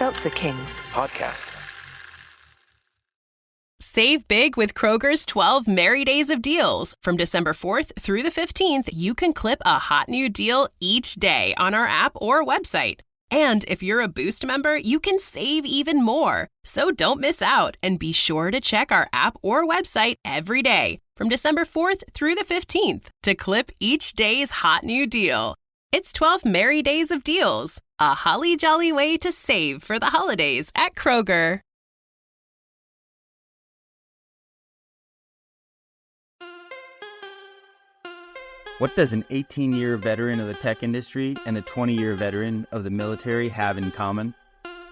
Seltzer Kings podcasts. Save big with Kroger's 12 Merry Days of Deals. From December 4th through the 15th, you can clip a hot new deal each day on our app or website. And if you're a Boost member, you can save even more. So don't miss out and be sure to check our app or website every day from December 4th through the 15th to clip each day's hot new deal. It's 12 Merry Days of Deals, a holly jolly way to save for the holidays at Kroger. What does an 18-year veteran of the tech industry and a 20-year veteran of the military have in common?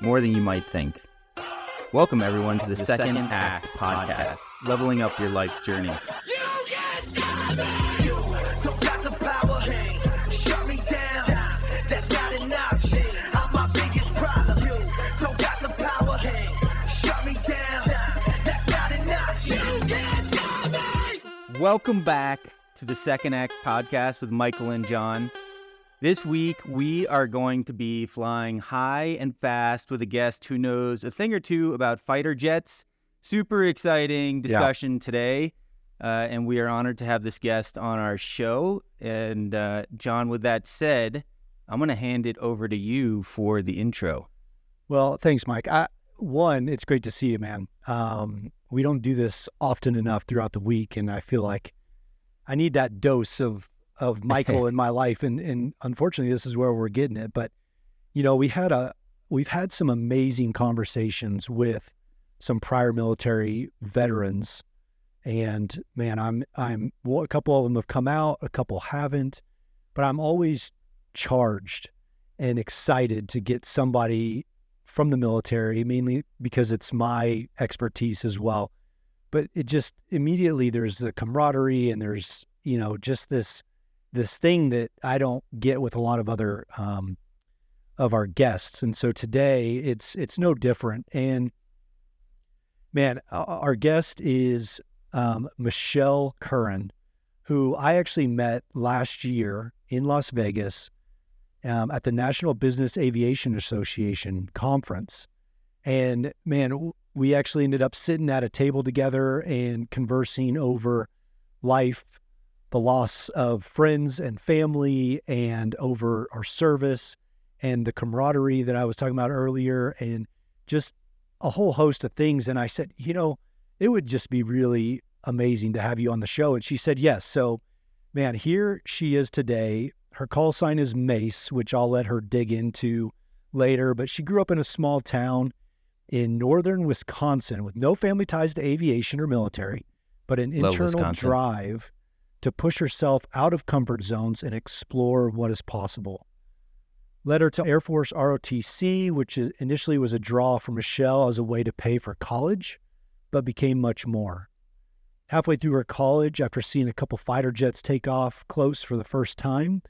More than you might think. Welcome, everyone, to the Second Act podcast, leveling up your life's journey. Welcome back to the Second Act podcast with Michael and John. This week, we are going to be flying high and fast with a guest who knows a thing or two about fighter jets. Super exciting discussion today, and we are honored to have this guest on our show. And John, with that said, I'm going to hand it over to you for the intro. Well, thanks, Mike. It's great to see you, man. We don't do this often enough throughout the week, and I feel like I need that dose of Michael in my life, and unfortunately, this is where we're getting it. But you know, we've had some amazing conversations with some prior military veterans, and man, a couple of them have come out, a couple haven't, but I'm always charged and excited to get somebody from the military, mainly because it's my expertise as well. But it just immediately there's the camaraderie and there's, you know, just this thing that I don't get with a lot of other of our guests. And so today it's no different. And man, our guest is Michelle Curran, who I actually met last year in Las Vegas at the National Business Aviation Association conference. And man, we actually ended up sitting at a table together and conversing over life, the loss of friends and family, and over our service and the camaraderie that I was talking about earlier, and just a whole host of things. And I said, you know, it would just be really amazing to have you on the show. And she said, yes. So man, here she is today. Her call sign is MACE, which I'll let her dig into later, but she grew up in a small town in northern Wisconsin with no family ties to aviation or military, but an internal drive to push herself out of comfort zones and explore what is possible. Led her to Air Force ROTC, which initially was a draw for Michelle as a way to pay for college, but became much more. Halfway through her college, after seeing a couple fighter jets take off close for the first time,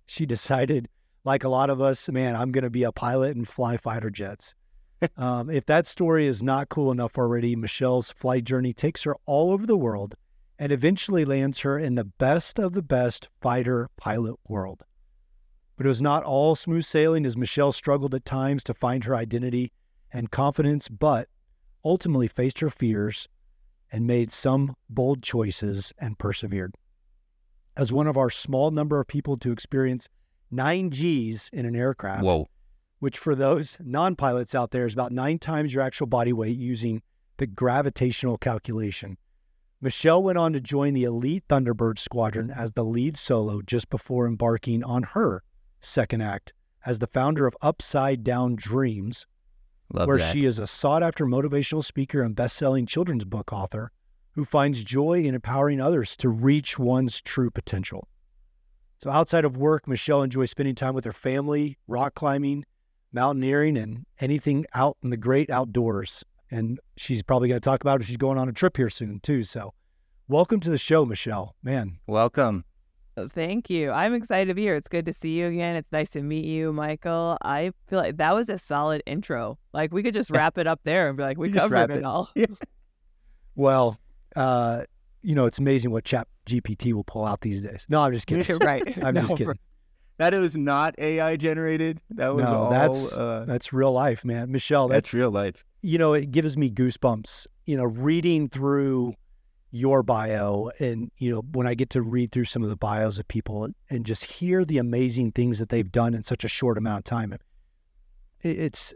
she decided, like a lot of us, man, I'm going to be a pilot and fly fighter jets. If that story is not cool enough already, Michelle's flight journey takes her all over the world and eventually lands her in the best of the best fighter pilot world. But it was not all smooth sailing, as Michelle struggled at times to find her identity and confidence, but ultimately faced her fears and made some bold choices and persevered. As one of our small number of people to experience 9 Gs in an aircraft, which for those non-pilots out there is about 9 times your actual body weight using the gravitational calculation. Michelle went on to join the elite Thunderbird squadron as the lead solo just before embarking on her second act as the founder of Upside Down Dreams, she is a sought-after motivational speaker and best-selling children's book author who finds joy in empowering others to reach one's true potential. So outside of work, Michelle enjoys spending time with her family, rock climbing, mountaineering, and anything out in the great outdoors. And she's probably going to talk about it if she's going on a trip here soon too. So welcome to the show, Michelle. Man. Welcome. Thank you. I'm excited to be here. It's good to see you again. It's nice to meet you, Michael. I feel like that was a solid intro. Like we could just wrap it up there and be like, we covered it all. Yeah. Well, you know, it's amazing what Chat GPT will pull out these days. No, I'm just kidding. Right. I'm just kidding. That was not AI generated. That was No, all. that's real life, man. Michelle, That's real life. it gives me goosebumps, reading through your bio and, when I get to read through some of the bios of people and just hear the amazing things that they've done in such a short amount of time. It's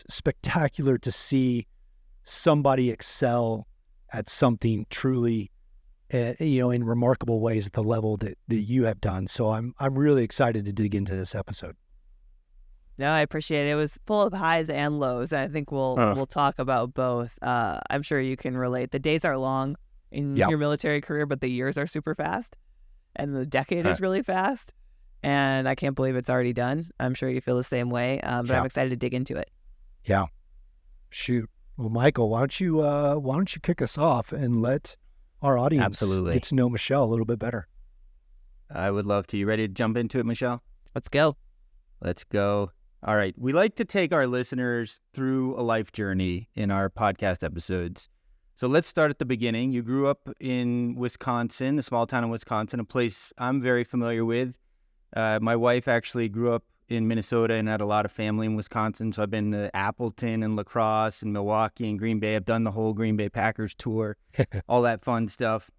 spectacular to see somebody excel at something truly, in remarkable ways at the level that you have done. So I'm really excited to dig into this episode. No, I appreciate it. It was full of highs and lows, and I think we'll talk about both. I'm sure you can relate. The days are long in your military career, but the years are super fast, and the decade is really fast. And I can't believe it's already done. I'm sure you feel the same way, but I'm excited to dig into it. Yeah. Shoot. Well, Michael, why don't you kick us off and let our audience get to know Michelle a little bit better? I would love to. You ready to jump into it, Michelle? Let's go. Let's go. All right. We like to take our listeners through a life journey in our podcast episodes. So let's start at the beginning. You grew up in Wisconsin, a small town in Wisconsin, a place I'm very familiar with. My wife actually grew up in Minnesota and had a lot of family in Wisconsin. So I've been to Appleton and La Crosse and Milwaukee and Green Bay. I've done the whole Green Bay Packers tour, all that fun stuff.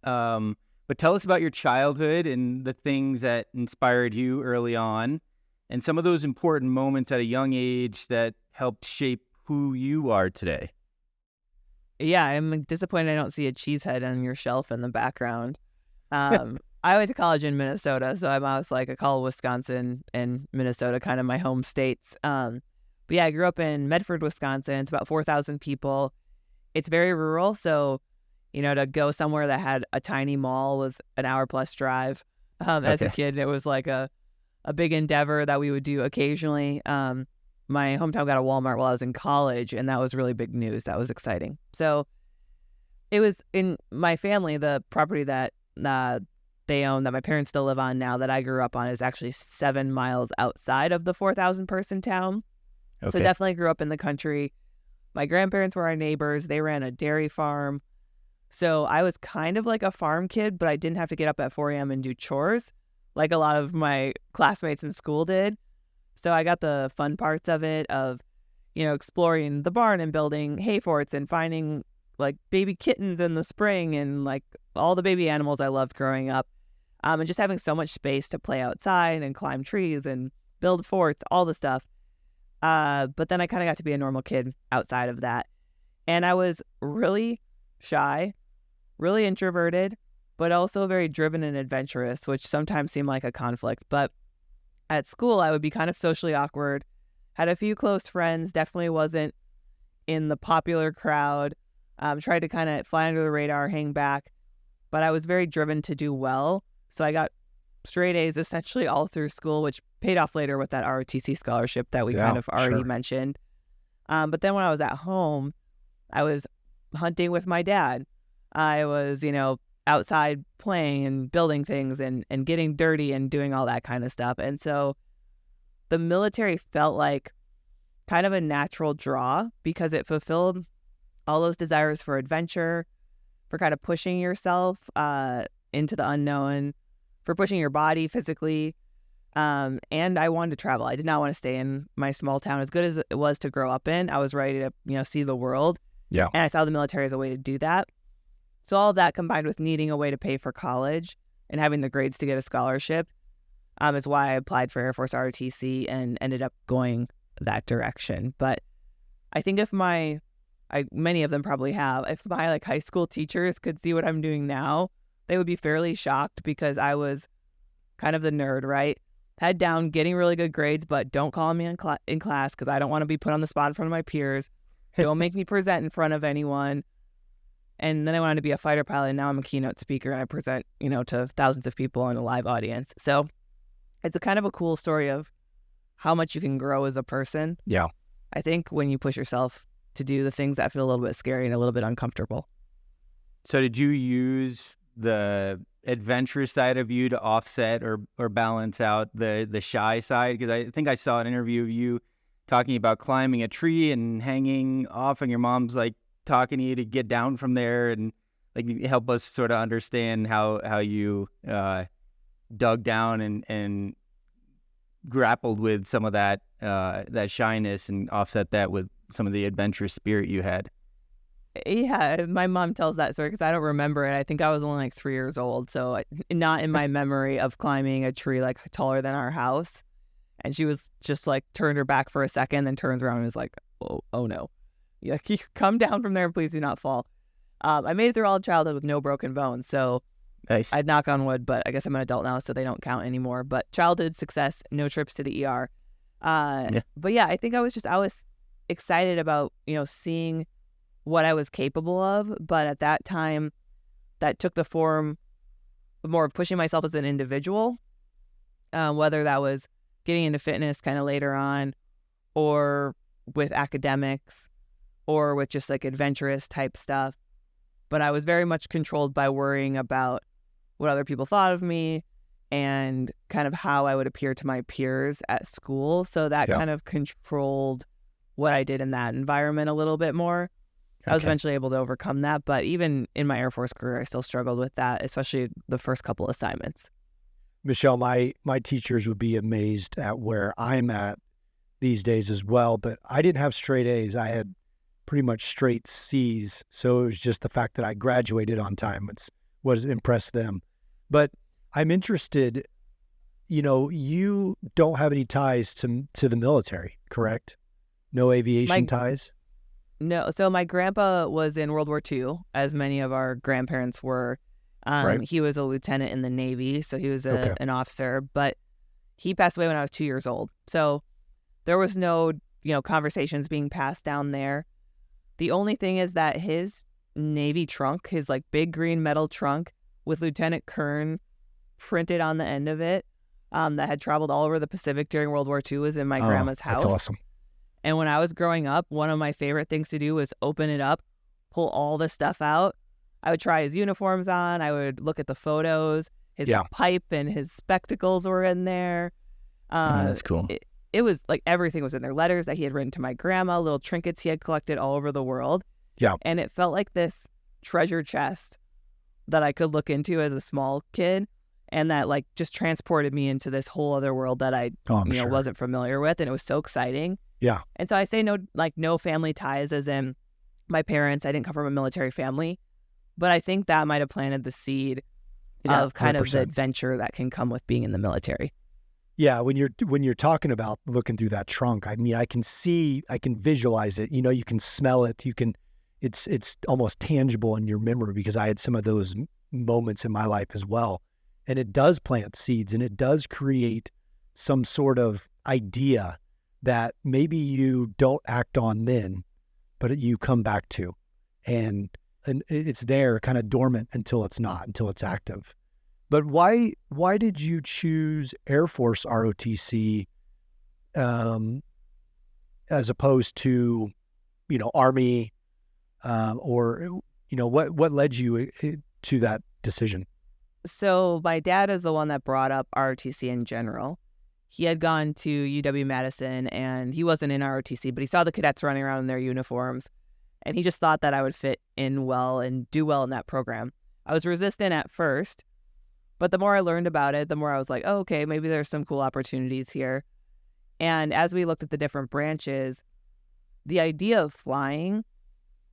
But tell us about your childhood and the things that inspired you early on and some of those important moments at a young age that helped shape who you are today. Yeah, I'm disappointed I don't see a cheese head on your shelf in the background. I went to college in Minnesota, so I was like, I call Wisconsin and Minnesota kind of my home states. But yeah, I grew up in Medford, Wisconsin. It's about 4,000 people. It's very rural, so to go somewhere that had a tiny mall was an hour-plus drive. As a kid, it was like a big endeavor that we would do occasionally. My hometown got a Walmart while I was in college, and that was really big news. That was exciting. So it was in my family, the property that they own, that my parents still live on now, that I grew up on, is actually 7 miles outside of the 4,000 person town. Okay. So definitely grew up in the country. My grandparents were our neighbors. They ran a dairy farm. So I was kind of like a farm kid, but I didn't have to get up at 4 a.m. and do chores like a lot of my classmates in school did. So I got the fun parts of it, of, exploring the barn and building hay forts and finding like baby kittens in the spring and like all the baby animals I loved growing up. And just having so much space to play outside and climb trees and build forts, all the stuff. But then I kind of got to be a normal kid outside of that. And I was really shy, really introverted, but also very driven and adventurous, which sometimes seemed like a conflict. But at school, I would be kind of socially awkward, had a few close friends, definitely wasn't in the popular crowd, tried to kind of fly under the radar, hang back. But I was very driven to do well. So I got straight A's essentially all through school, which paid off later with that ROTC scholarship that we kind of already mentioned. But then when I was at home, I was hunting with my dad. I was, outside playing and building things and getting dirty and doing all that kind of stuff. And so the military felt like kind of a natural draw because it fulfilled all those desires for adventure, for kind of pushing yourself into the unknown, for pushing your body physically. And I wanted to travel. I did not want to stay in my small town. As good as it was to grow up in, I was ready to, see the world. Yeah. And I saw the military as a way to do that. So all of that combined with needing a way to pay for college and having the grades to get a scholarship is why I applied for Air Force ROTC and ended up going that direction. But I think if many of them probably have, if my like high school teachers could see what I'm doing now, they would be fairly shocked because I was kind of the nerd, right? Head down, getting really good grades, but don't call me in class because I don't want to be put on the spot in front of my peers. Don't make me present in front of anyone. And then I wanted to be a fighter pilot, and now I'm a keynote speaker, and I present, to thousands of people in a live audience. So it's a kind of a cool story of how much you can grow as a person. Yeah. I think when you push yourself to do the things that feel a little bit scary and a little bit uncomfortable. So did you use the adventurous side of you to offset or balance out the shy side? Because I think I saw an interview of you talking about climbing a tree and hanging off, and your mom's like talking to you to get down from there, and like help us sort of understand how you dug down and grappled with some of that shyness and offset that with some of the adventurous spirit you had. Yeah, my mom tells that story because I don't remember it. I think I was only like 3 years old, so not in my memory of climbing a tree like taller than our house. And she was just like turned her back for a second, then turns around and was like, oh no. Yeah, you come down from there and please do not fall. I made it through all of childhood with no broken bones, so Nice. I'd knock on wood, but I guess I'm an adult now, so they don't count anymore. But childhood success, no trips to the ER. But yeah, I think I was excited about, seeing what I was capable of. But at that time, that took the form more of pushing myself as an individual, whether that was getting into fitness kind of later on, or with academics, or with just like adventurous type stuff. But I was very much controlled by worrying about what other people thought of me and kind of how I would appear to my peers at school. So that kind of controlled what I did in that environment a little bit more. I was eventually able to overcome that. But even in my Air Force career, I still struggled with that, especially the first couple assignments. Michelle, my teachers would be amazed at where I'm at these days as well. But I didn't have straight A's. I had pretty much straight C's. So it was just the fact that I graduated on time was impressed them. But I'm interested, you don't have any ties to the military, correct? No aviation ties? No. So my grandpa was in World War II, as many of our grandparents were. Right. He was a lieutenant in the Navy, so he was an officer, but he passed away when I was 2 years old. So there was no, conversations being passed down there. The only thing is that his Navy trunk, his like big green metal trunk with Lieutenant Curran printed on the end of it, that had traveled all over the Pacific during World War II, was in my grandma's house. That's awesome. And when I was growing up, one of my favorite things to do was open it up, pull all the stuff out. I would try his uniforms on. I would look at the photos. His pipe and his spectacles were in there. That's cool. It was like everything was in there. Letters that he had written to my grandma, little trinkets he had collected all over the world. Yeah. And it felt like this treasure chest that I could look into as a small kid, and that like just transported me into this whole other world that I wasn't familiar with. And it was so exciting. Yeah. And so I say no family ties, as in my parents, I didn't come from a military family, but I think that might have planted the seed of kind 100%. Of the adventure that can come with being in the military. Yeah, when you're talking about looking through that trunk, I mean, I can visualize it. You can smell it. It's almost tangible in your memory, because I had some of those moments in my life as well. And it does plant seeds, and it does create some sort of idea that maybe you don't act on then, but you come back to, and it's there kind of dormant until it's active. But why did you choose Air Force ROTC as opposed to, Army, or what led you to that decision? So my dad is the one that brought up ROTC in general. He had gone to UW-Madison, and he wasn't in ROTC, but he saw the cadets running around in their uniforms, and he just thought that I would fit in well and do well in that program. I was resistant at first, but the more I learned about it, the more I was like, oh, okay, maybe there's some cool opportunities here. And as we looked at the different branches, the idea of flying,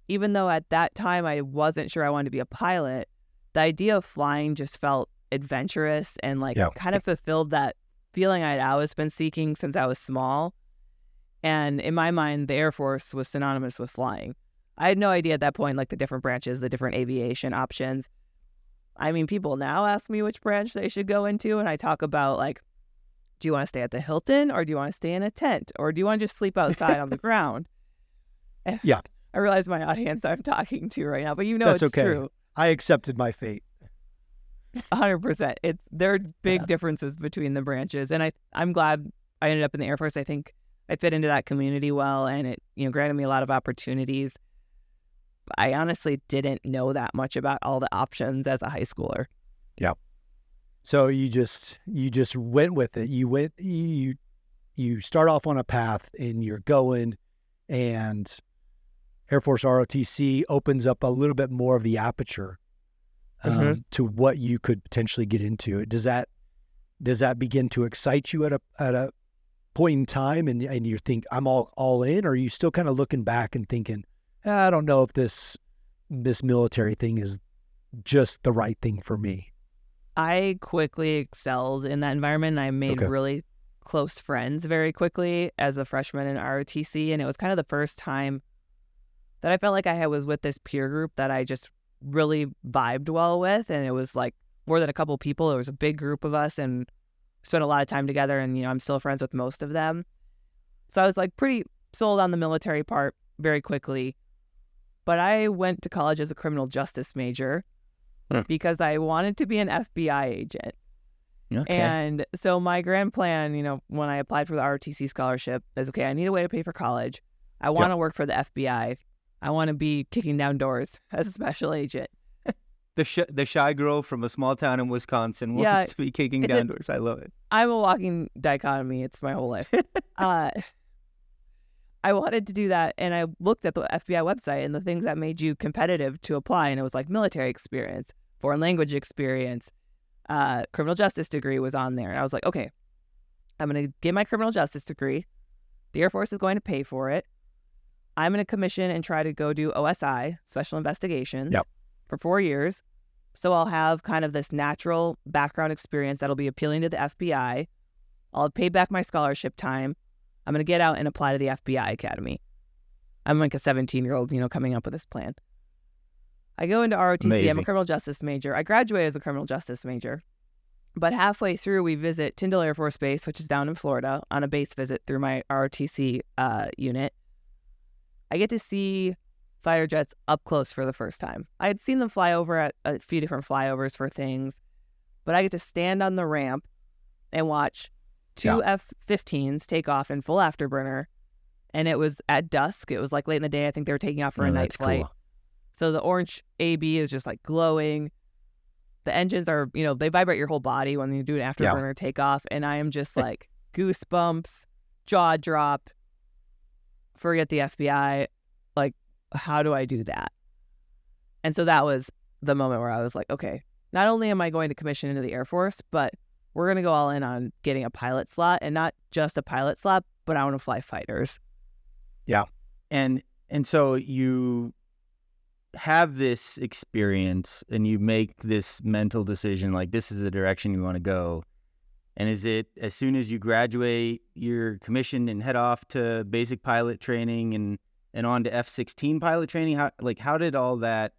even though at that time I wasn't sure I wanted to be a pilot, the idea of flying just felt adventurous and kind of fulfilled that feeling I'd always been seeking since I was small. And in my mind, the Air Force was synonymous with flying. I had no idea at that point, the different branches, the different aviation options. I mean, people now ask me which branch they should go into, and I talk about, do you want to stay at the Hilton, or do you want to stay in a tent, or do you want to just sleep outside on the ground? Yeah. I realize my audience I'm talking to right now, but That's it's okay. true. I accepted my fate. 100%. There are big differences between the branches, and I'm glad I ended up in the Air Force. I think I fit into that community well, and it granted me a lot of opportunities. I honestly didn't know that much about all the options as a high schooler. Yeah. So you just went with it. You start off on a path, and you're going, and Air Force ROTC opens up a little bit more of the aperture to what you could potentially get into. Does that begin to excite you at point in time and you think I'm all in, or are you still kind of looking back and thinking, I don't know if this military thing is just the right thing for me? I quickly excelled in that environment. I made really close friends very quickly as a freshman in ROTC, and it was kind of the first time that I felt like I was with this peer group that I just really vibed well with, and it was like more than a couple people. It was a big group of us, and spent a lot of time together, and I'm still friends with most of them. So I was like pretty sold on the military part very quickly. But I went to college as a criminal justice major because I wanted to be an FBI agent. Okay. And so my grand plan, when I applied for the ROTC scholarship, is I need a way to pay for college. I want to work for the FBI. I want to be kicking down doors as a special agent. The shy girl from a small town in Wisconsin wants to be kicking down doors. I love it. I'm a walking dichotomy. It's my whole life. I wanted to do that, and I looked at the FBI website and the things that made you competitive to apply, and it was like military experience, foreign language experience, criminal justice degree was on there. And I was like, okay, I'm going to get my criminal justice degree. The Air Force is going to pay for it. I'm going to commission and try to go do OSI, Special Investigations, for 4 years. So I'll have kind of this natural background experience that'll be appealing to the FBI. I'll have paid back my scholarship time. I'm going to get out and apply to the FBI Academy. I'm like a 17-year-old, coming up with this plan. I go into ROTC. Amazing. I'm a criminal justice major. I graduated as a criminal justice major. But halfway through, we visit Tyndall Air Force Base, which is down in Florida, on a base visit through my ROTC unit. I get to see fighter jets up close for the first time. I had seen them fly over at a few different flyovers for things, but I get to stand on the ramp and watch two F-15s take off in full afterburner, and it was at dusk. It was like late in the day. I think they were taking off for a night flight. Cool. So the orange AB is just like glowing. The engines are, they vibrate your whole body when you do an afterburner takeoff, and I am just like goosebumps, jaw drop, forget the FBI, like, how do I do that? And so that was the moment where I was like, okay, not only am I going to commission into the Air Force, but we're going to go all in on getting a pilot slot, and not just a pilot slot, but I want to fly fighters. Yeah. And so you have this experience and you make this mental decision, like this is the direction you want to go. And is it as soon as you graduate, you're commissioned and head off to basic pilot training and on to F-16 pilot training? How did all that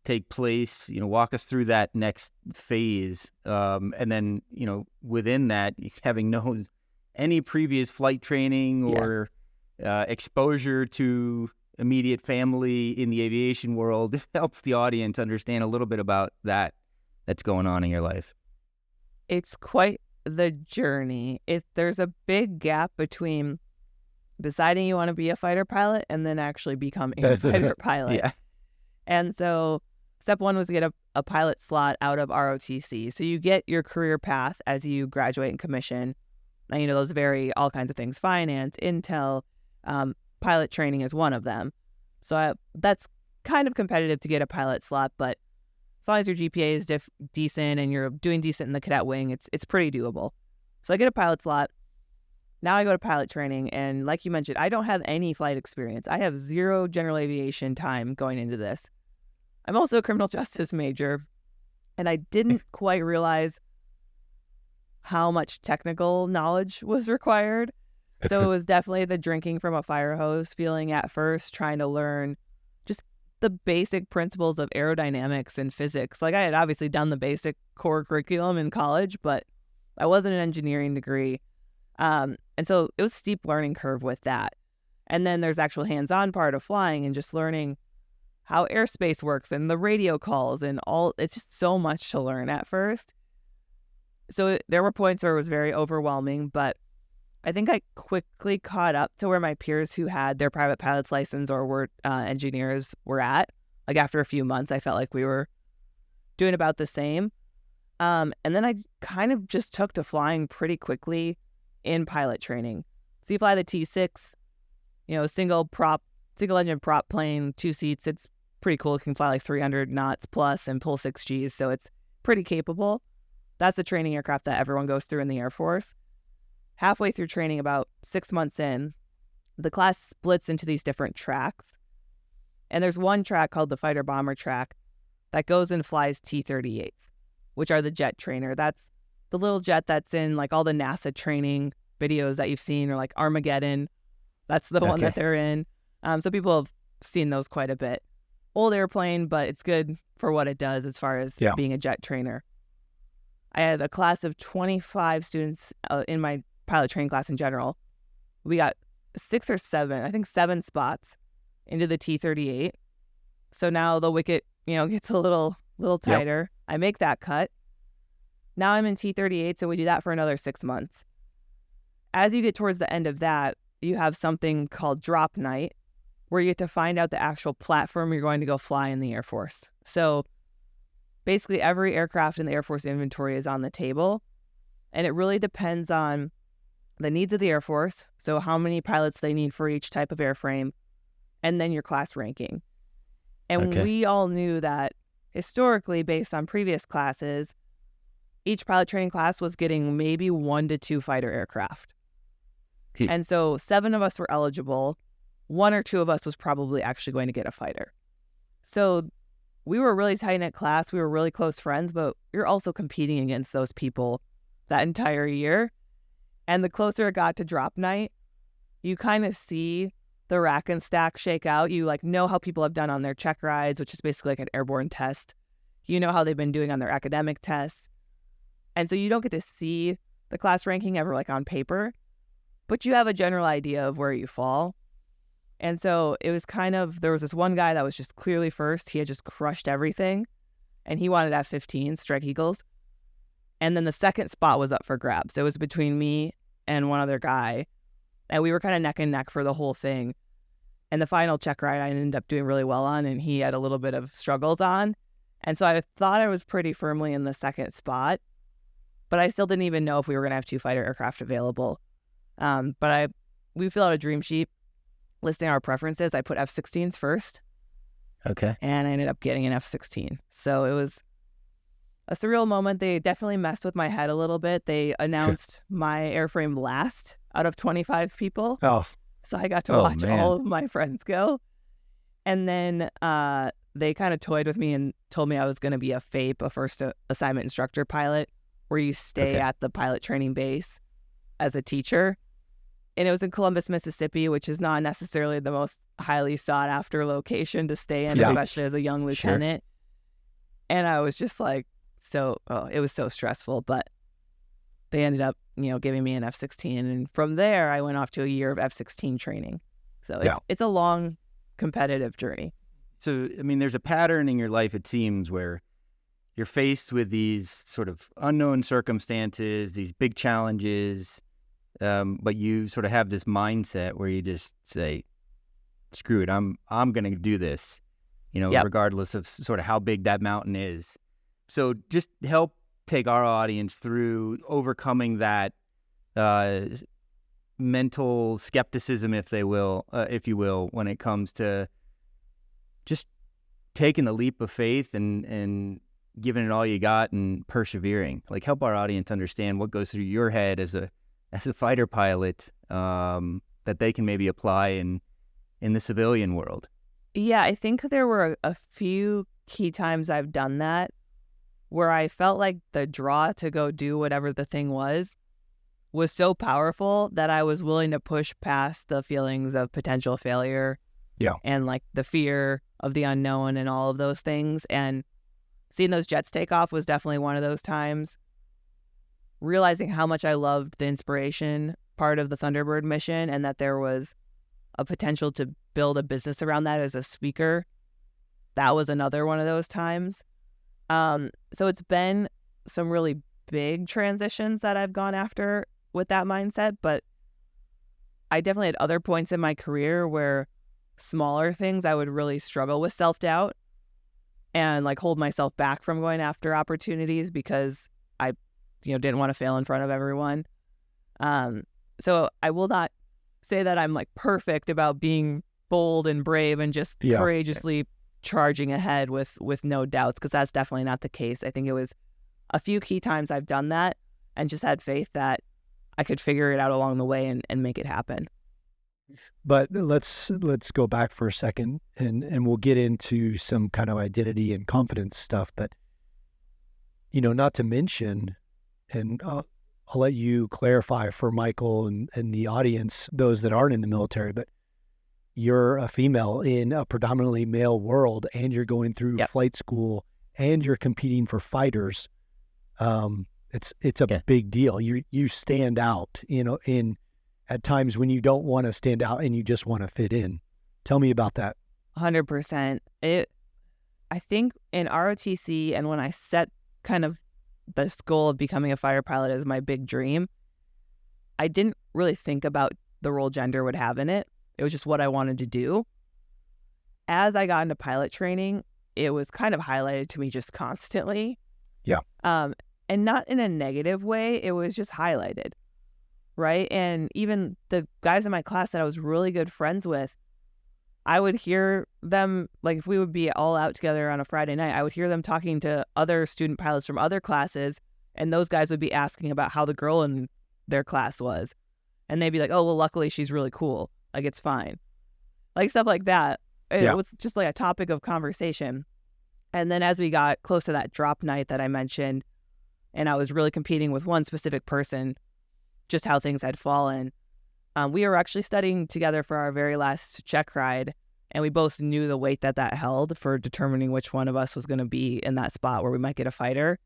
take place? Walk us through that next phase. And then, within that, having no any previous flight training or exposure to immediate family in the aviation world, just help the audience understand a little bit about that's going on in your life. It's quite the journey. There's a big gap between deciding you want to be a fighter pilot and then actually becoming a fighter pilot. Yeah. And so step one was to get a pilot slot out of ROTC. So you get your career path as you graduate and commission. And, those vary all kinds of things, finance, intel, pilot training is one of them. So that's kind of competitive to get a pilot slot, but as long as your GPA is decent and you're doing decent in the cadet wing, it's pretty doable. So I get a pilot slot. Now I go to pilot training, and like you mentioned, I don't have any flight experience. I have 0 general aviation time going into this. I'm also a criminal justice major, and I didn't quite realize how much technical knowledge was required. So it was definitely the drinking from a fire hose feeling at first, trying to learn just the basic principles of aerodynamics and physics. Like I had obviously done the basic core curriculum in college, but I wasn't an engineering degree. And so it was a steep learning curve with that. And then there's actual hands-on part of flying and just learning how airspace works and the radio calls and all. It's just so much to learn at first. So there were points where it was very overwhelming, but I think I quickly caught up to where my peers who had their private pilot's license or were engineers were at. Like after a few months, I felt like we were doing about the same. And then I kind of just took to flying pretty quickly in pilot training. So you fly the T6, single engine prop plane, 2 seats. It's pretty cool. It can fly like 300 knots plus and pull 6 Gs. So it's pretty capable. That's the training aircraft that everyone goes through in the Air Force. halfway through training, about 6 months in, the class splits into these different tracks. And there's one track called the fighter bomber track that goes and flies T-38s, which are the jet trainer. That's the little jet that's in like all the NASA training videos that you've seen, or like Armageddon. That's the one that they're in. So people have seen those quite a bit. Old airplane, but it's good for what it does as far as being a jet trainer. I had a class of 25 students in my pilot training class in general. We got 6 or 7, I think 7 spots into the T-38. So now the wicket, gets a little tighter. I make that cut. Now I'm in T-38, so we do that for another 6 months. As you get towards the end of that, you have something called drop night, where you get to find out the actual platform you're going to go fly in the Air Force. So basically every aircraft in the Air Force inventory is on the table, and it really depends on the needs of the Air Force, so how many pilots they need for each type of airframe, and then your class ranking. And we all knew that historically, based on previous classes, each pilot training class was getting maybe 1 to 2 fighter aircraft. And so 7 of us were eligible. 1 or 2 of us was probably actually going to get a fighter. So we were a really tight-knit class. We were really close friends, but you're also competing against those people that entire year. And the closer it got to drop night, you kind of see the rack and stack shake out. You know how people have done on their check rides, which is basically like an airborne test. You know how they've been doing on their academic tests. And so you don't get to see the class ranking ever on paper, but you have a general idea of where you fall. And so it was there was this one guy that was just clearly first. He had just crushed everything, and he wanted F-15 Strike Eagles. And then the second spot was up for grabs. It was between me and one other guy, and we were kind of neck and neck for the whole thing. And the final check ride I ended up doing really well on, and he had a little bit of struggles on. And so I thought I was pretty firmly in the second spot, but I still didn't even know if we were going to have 2 fighter aircraft available. But we filled out a dream sheet listing our preferences. I put F-16s first. Okay. And I ended up getting an F-16. So it was a surreal moment. They definitely messed with my head a little bit. They announced my airframe last out of 25 people. Oh. So I got to watch all of my friends go. And then they kind of toyed with me and told me I was going to be a FAPE, a first assignment instructor pilot, where you stay at the pilot training base as a teacher. And it was in Columbus, Mississippi, which is not necessarily the most highly sought after location to stay in, especially as a young lieutenant. And I was just it was so stressful, but they ended up, giving me an F-16. And from there, I went off to a year of F-16 training. So it's a long competitive journey. So, there's a pattern in your life, it seems, where you're faced with these sort of unknown circumstances, these big challenges, but you sort of have this mindset where you just say, screw it, I'm going to do this, regardless of sort of how big that mountain is. So just help take our audience through overcoming that mental skepticism, if you will, when it comes to just taking the leap of faith and giving it all you got and persevering. Help our audience understand what goes through your head as a fighter pilot, that they can maybe apply in the civilian world. Yeah, I think there were a few key times I've done that where I felt like the draw to go do whatever the thing was so powerful that I was willing to push past the feelings of potential failure and the fear of the unknown and all of those things. And seeing those jets take off was definitely one of those times. Realizing how much I loved the inspiration part of the Thunderbird mission, and that there was a potential to build a business around that as a speaker, that was another one of those times. So it's been some really big transitions that I've gone after with that mindset, but I definitely had other points in my career where smaller things I would really struggle with self-doubt and hold myself back from going after opportunities because I didn't want to fail in front of everyone. So I will not say that I'm perfect about being bold and brave and just courageously charging ahead with no doubts, because that's definitely not the case. I think it was a few key times I've done that and just had faith that I could figure it out along the way and make it happen. But let's go back for a second, and we'll get into some kind of identity and confidence stuff. But not to mention, and I'll let you clarify for Michael and the audience, those that aren't in the military, but you're a female in a predominantly male world, and you're going through flight school, and you're competing for fighters. It's a big deal. You stand out, in at times when you don't want to stand out and you just want to fit in. Tell me about that. 100%. I think in ROTC, and when I set kind of this goal of becoming a fighter pilot as my big dream, I didn't really think about the role gender would have in it. It was just what I wanted to do. As I got into pilot training, it was kind of highlighted to me just constantly. Yeah. And not in a negative way. It was just highlighted. Right. And even the guys in my class that I was really good friends with, I would hear them, like if we would be all out together on a Friday night, I would hear them talking to other student pilots from other classes. And those guys would be asking about how the girl in their class was. And they'd be like, oh, well, luckily she's really cool. Like, it's fine. Like stuff like that. It was just like a topic of conversation. And then as we got close to that drop night that I mentioned, and I was really competing with one specific person, just how things had fallen. We were actually studying together for our very last check ride, and we both knew the weight that held for determining which one of us was going to be in that spot where we might get a fighter.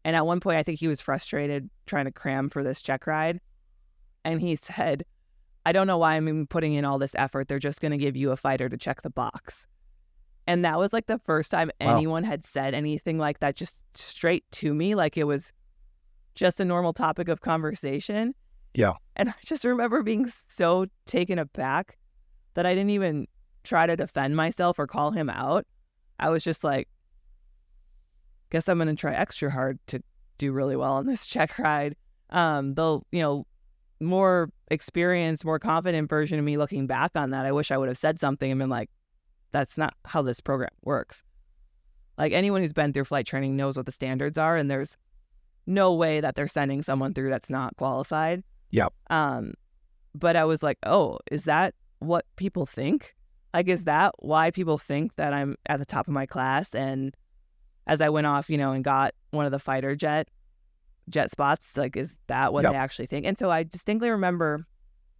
And at one point, I think he was frustrated trying to cram for this check ride. And he said, I don't know why I'm even putting in all this effort. They're just going to give you a fighter to check the box. And that was like the first time anyone had said anything like that, just straight to me, like it was just a normal topic of conversation. Yeah. And I just remember being so taken aback that I didn't even try to defend myself or call him out. I was just like, guess I'm going to try extra hard to do really well on this check ride. The more experienced, more confident version of me looking back on that, I wish I would have said something and been like, that's not how this program works. Like anyone who's been through flight training knows what the standards are, and there's no way that they're sending someone through that's not qualified. Yeah. But I was like, oh, is that what people think? Like, is that why people think that I'm at the top of my class? And as I went off, and got one of the fighter jet spots, like, is that what they actually think? And so I distinctly remember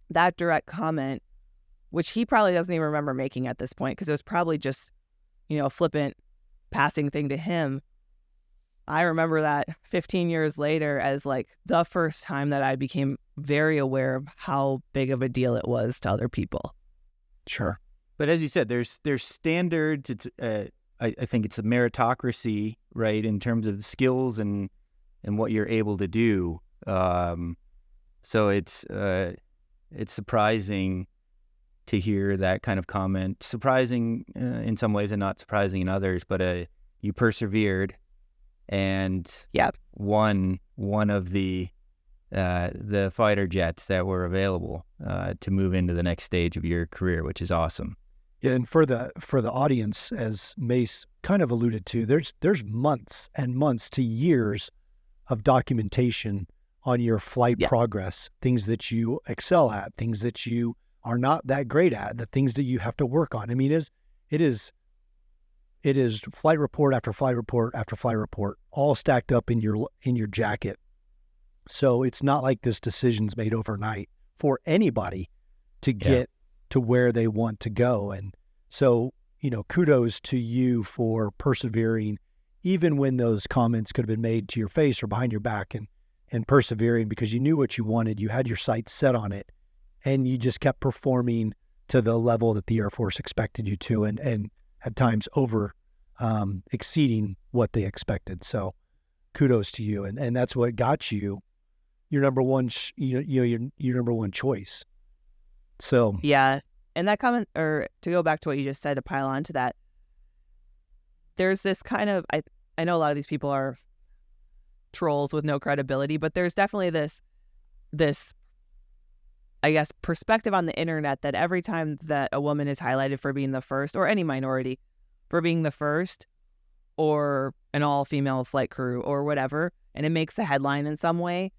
that direct comment, which he probably doesn't even remember making at this point, because it was probably just, a flippant passing thing to him. I remember that 15 years later as like the first time that I became very aware of how big of a deal it was to other people. Sure. But as you said, there's standards. It's I think it's a meritocracy, right, in terms of skills and what you're able to do. So it's surprising to hear that kind of comment. Surprising in some ways and not surprising in others. But you persevered and won one of the fighter jets that were available to move into the next stage of your career, which is awesome. Yeah, and for the audience, as Mace kind of alluded to, there's months and months to years of documentation on your flight progress, things that you excel at, things that you are not that great at, the things that you have to work on. I mean, it is flight report after flight report after flight report, all stacked up in your jacket. So it's not like this decision's made overnight for anybody to get to where they want to go. And so, kudos to you for persevering, even when those comments could have been made to your face or behind your back, and persevering because you knew what you wanted. You had your sights set on it, and you just kept performing to the level that the Air Force expected you to, and at times over exceeding what they expected. So kudos to you. And that's what got you your number one, your number one choice. So yeah. And that comment, or to go back to what you just said, to pile on to that, there's this kind of, I know a lot of these people are trolls with no credibility, but there's definitely this, I guess, perspective on the internet that every time that a woman is highlighted for being the first, or any minority for being the first, or an all-female flight crew or whatever, and it makes the headline in some way,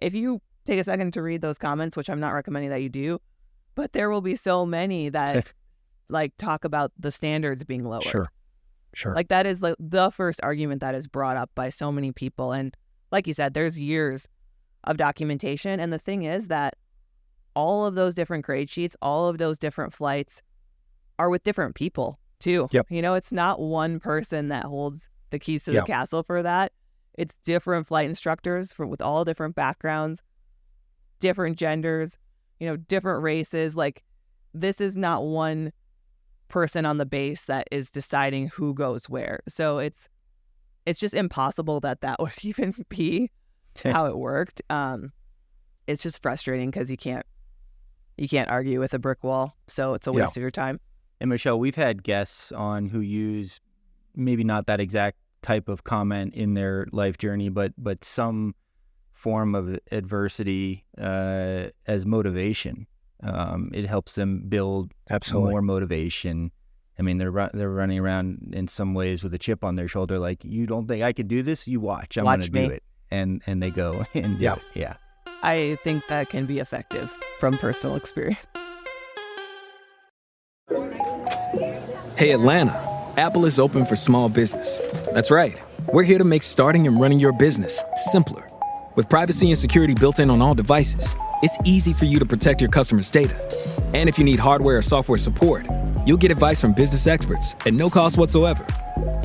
if you take a second to read those comments, which I'm not recommending that you do, but there will be so many that like talk about the standards being lowered. Sure. Like that is like the first argument that is brought up by so many people. And like you said, there's years of documentation. And the thing is that all of those different grade sheets, all of those different flights are with different people too. Yep. You know, it's not one person that holds the keys to the castle for that. It's different flight instructors with all different backgrounds, different genders, you know, different races. Like this is not one person on the base that is deciding who goes where. So it's just impossible that would even be how it worked. It's just frustrating because you can't argue with a brick wall. So it's a waste of your time. And Michelle, we've had guests on who use maybe not that exact type of comment in their life journey, but some form of adversity as motivation. It helps them build more motivation. I mean, they're running around in some ways with a chip on their shoulder, like, you don't think I could do this? You watch. I'm going to do it. And they go and do it. Yeah. I think that can be effective from personal experience. Hey, Atlanta, Apple is open for small business. That's right. We're here to make starting and running your business simpler. With privacy and security built in on all devices, it's easy for you to protect your customers' data. And if you need hardware or software support, you'll get advice from business experts at no cost whatsoever.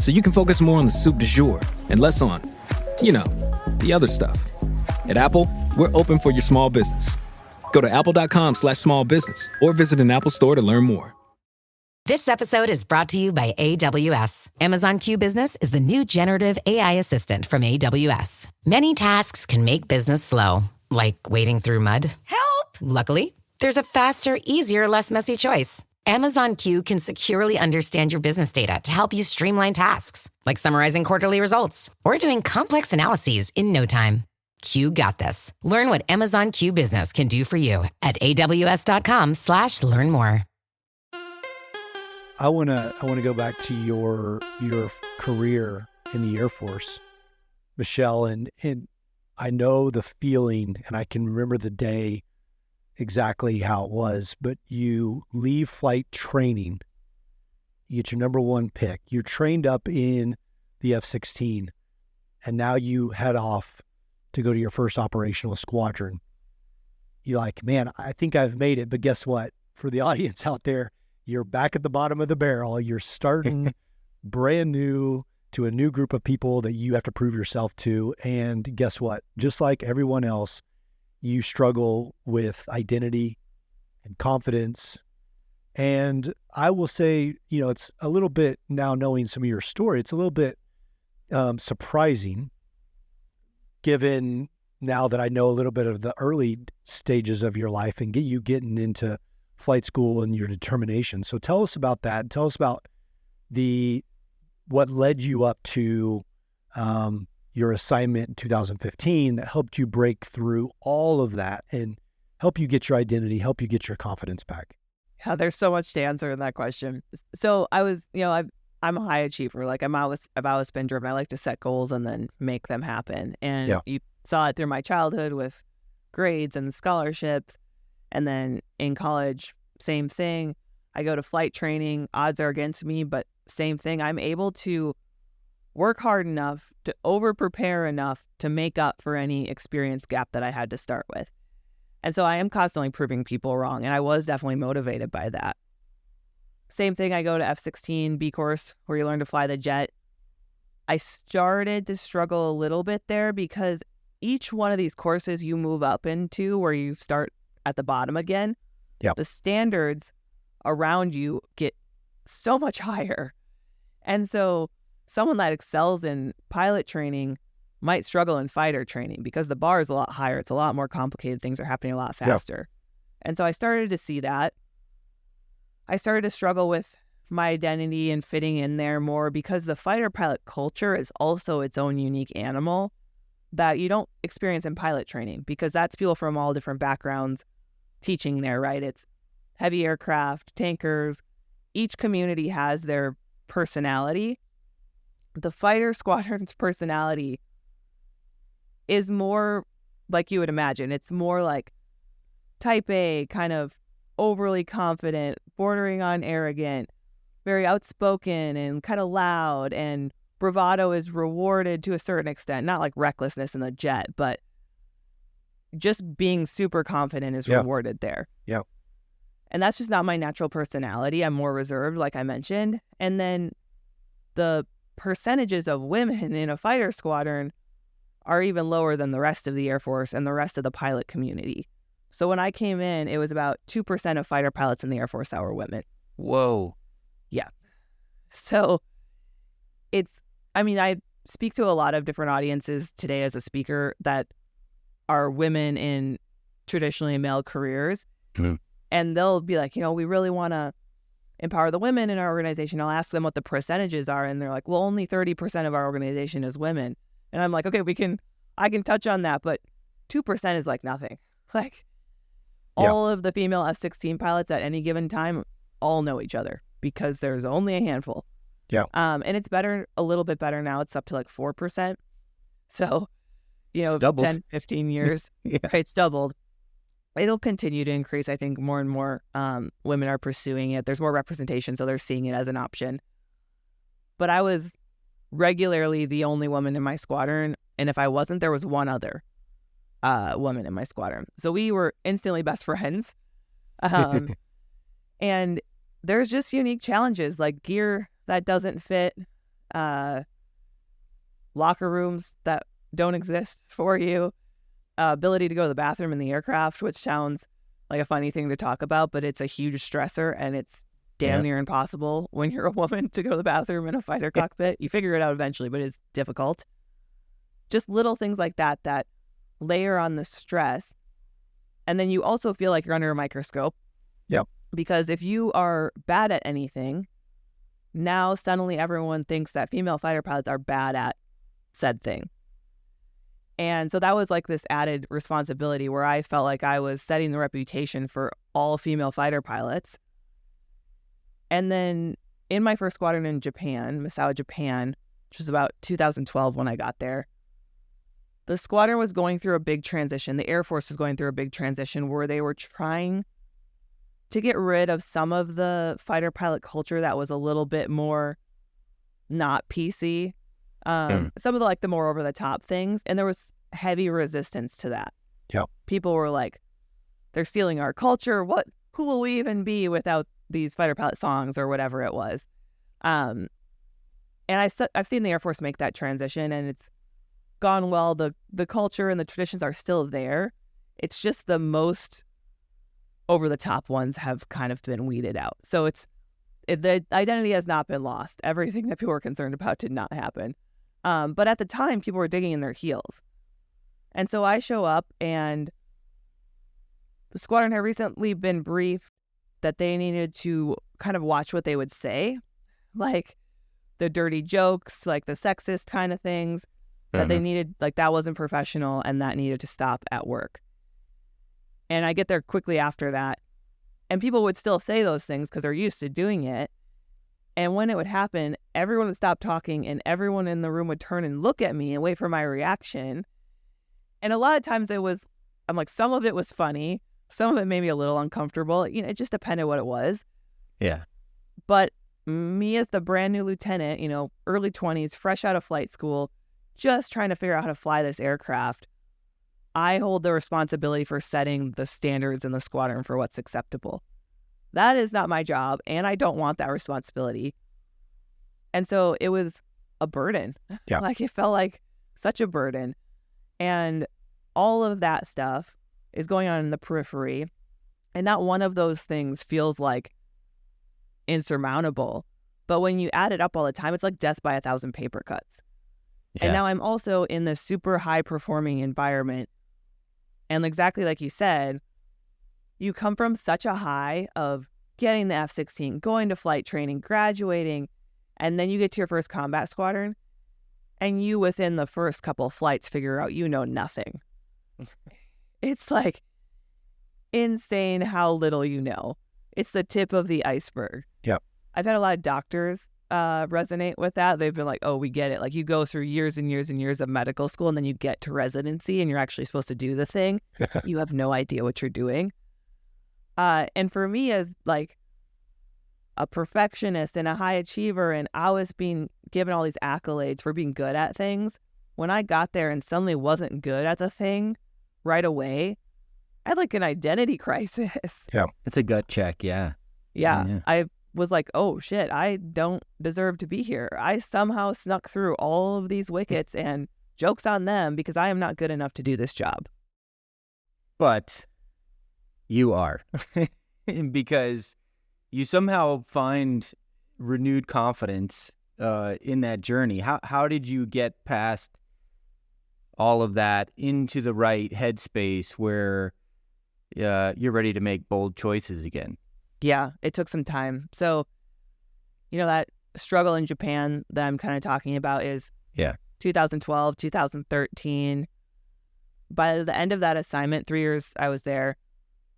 So you can focus more on the soup du jour and less on, the other stuff. At Apple, we're open for your small business. Go to apple.com/small business or visit an Apple store to learn more. This episode is brought to you by AWS. Amazon Q Business is the new generative AI assistant from AWS. Many tasks can make business slow, like wading through mud. Help! Luckily, there's a faster, easier, less messy choice. Amazon Q can securely understand your business data to help you streamline tasks, like summarizing quarterly results or doing complex analyses in no time. Q got this. Learn what Amazon Q Business can do for you at aws.com/learn more. I want to go back to your career in the Air Force, Michelle, and I know the feeling, and I can remember the day exactly how it was, but you leave flight training, you get your number one pick, you're trained up in the F-16, and now you head off to go to your first operational squadron. You're like, man, I think I've made it, but guess what? For the audience out there, you're back at the bottom of the barrel. You're starting brand new to a new group of people that you have to prove yourself to. And guess what? Just like everyone else, you struggle with identity and confidence. And I will say, it's a little bit, now knowing some of your story, it's a little bit surprising, given now that I know a little bit of the early stages of your life and you getting into flight school and your determination. So tell us about that. Tell us about what led you up to your assignment in 2015 that helped you break through all of that and help you get your identity, help you get your confidence back. Yeah, there's so much to answer in that question. So I was, I'm a high achiever. Like I've always been driven. I like to set goals and then make them happen. And you saw it through my childhood with grades and scholarships. And then in college, same thing. I go to flight training. Odds are against me, but same thing. I'm able to work hard enough to over-prepare enough to make up for any experience gap that I had to start with. And so I am constantly proving people wrong, and I was definitely motivated by that. Same thing, I go to F-16 B course where you learn to fly the jet. I started to struggle a little bit there because each one of these courses you move up into where you start at the bottom again, the standards around you get so much higher. And so someone that excels in pilot training might struggle in fighter training because the bar is a lot higher. It's a lot more complicated. Things are happening a lot faster. And so I started to see that. I started to struggle with my identity and fitting in there more because the fighter pilot culture is also its own unique animal that you don't experience in pilot training because that's people from all different backgrounds teaching there, right? It's heavy aircraft, tankers. Each community has their personality. The fighter squadron's personality is more like you would imagine. It's more like type A, kind of overly confident, bordering on arrogant, very outspoken and kind of loud, and bravado is rewarded to a certain extent. Not like recklessness in the jet, but just being super confident is rewarded there. Yeah. And that's just not my natural personality. I'm more reserved, like I mentioned. And then the percentages of women in a fighter squadron are even lower than the rest of the Air Force and the rest of the pilot community. So when I came in, it was about 2% of fighter pilots in the Air Force that were women. Whoa. Yeah. So I speak to a lot of different audiences today as a speaker that are women in traditionally male careers. Mm-hmm. And they'll be like, we really want to empower the women in our organization. I'll ask them what the percentages are. And they're like, well, only 30% of our organization is women. And I'm like, okay, I can touch on that, but 2% is like nothing. Like all of the female F-16 pilots at any given time all know each other because there's only a handful. Yeah. And it's a little bit better now. It's up to like 4%. So, 10, 15 years, it's doubled. It'll continue to increase. I think more and more women are pursuing it. There's more representation, so they're seeing it as an option. But I was regularly the only woman in my squadron, and if I wasn't, there was one other woman in my squadron. So we were instantly best friends. And there's just unique challenges, like gear that doesn't fit, locker rooms that don't exist for you, ability to go to the bathroom in the aircraft, which sounds like a funny thing to talk about, but it's a huge stressor, and it's damn near impossible when you're a woman to go to the bathroom in a fighter cockpit. You figure it out eventually, but it's difficult. Just little things like that layer on the stress. And then you also feel like you're under a microscope. Yep. Because if you are bad at anything, now suddenly everyone thinks that female fighter pilots are bad at said thing. And so that was like this added responsibility where I felt like I was setting the reputation for all female fighter pilots. And then in my first squadron in Japan, Misawa, Japan, which was about 2012 when I got there, the squadron was going through a big transition. The Air Force was going through a big transition where they were trying to get rid of some of the fighter pilot culture that was a little bit more not PC. Some of the more over the top things, and there was heavy resistance to that. Yep. People were like, they're stealing our culture. Who will we even be without these fighter pilot songs or whatever it was? And I've seen the Air Force make that transition, and it's gone well. The culture and the traditions are still there. It's just the most over the top ones have kind of been weeded out. So the identity has not been lost. Everything that people were concerned about did not happen. But at the time, people were digging in their heels. And so I show up, and the squadron had recently been briefed that they needed to kind of watch what they would say, like the dirty jokes, like the sexist kind of things, that they needed, like that wasn't professional and that needed to stop at work. And I get there quickly after that, and people would still say those things because they're used to doing it. And when it would happen, everyone would stop talking and everyone in the room would turn and look at me and wait for my reaction. And a lot of times I'm like, some of it was funny. Some of it made me a little uncomfortable. It just depended what it was. Yeah. But me as the brand new lieutenant, early 20s, fresh out of flight school, just trying to figure out how to fly this aircraft, I hold the responsibility for setting the standards in the squadron for what's acceptable. That is not my job, and I don't want that responsibility. And so it was a burden. Yeah. Like it felt like such a burden. And all of that stuff is going on in the periphery. And not one of those things feels like insurmountable. But when you add it up all the time, it's like death by 1,000 paper cuts. Yeah. And now I'm also in this super high performing environment. And exactly like you said, you come from such a high of getting the F-16, going to flight training, graduating, and then you get to your first combat squadron, and you within the first couple of flights figure out you know nothing. It's like insane how little you know. It's the tip of the iceberg. Yep. I've had a lot of doctors resonate with that. They've been like, oh, we get it. Like, you go through years and years and years of medical school, and then you get to residency and you're actually supposed to do the thing. You have no idea what you're doing. And for me, as like a perfectionist and a high achiever, and I was being given all these accolades for being good at things, when I got there and suddenly wasn't good at the thing right away, I had like an identity crisis. Yeah. It's a gut check. Yeah. Yeah. I was like, oh shit, I don't deserve to be here. I somehow snuck through all of these wickets, and joke's on them because I am not good enough to do this job. But you are. Because you somehow find renewed confidence in that journey. How did you get past all of that into the right headspace where you're ready to make bold choices again? Yeah, it took some time. So, that struggle in Japan that I'm kind of talking about is 2012, 2013. By the end of that assignment, 3 years I was there,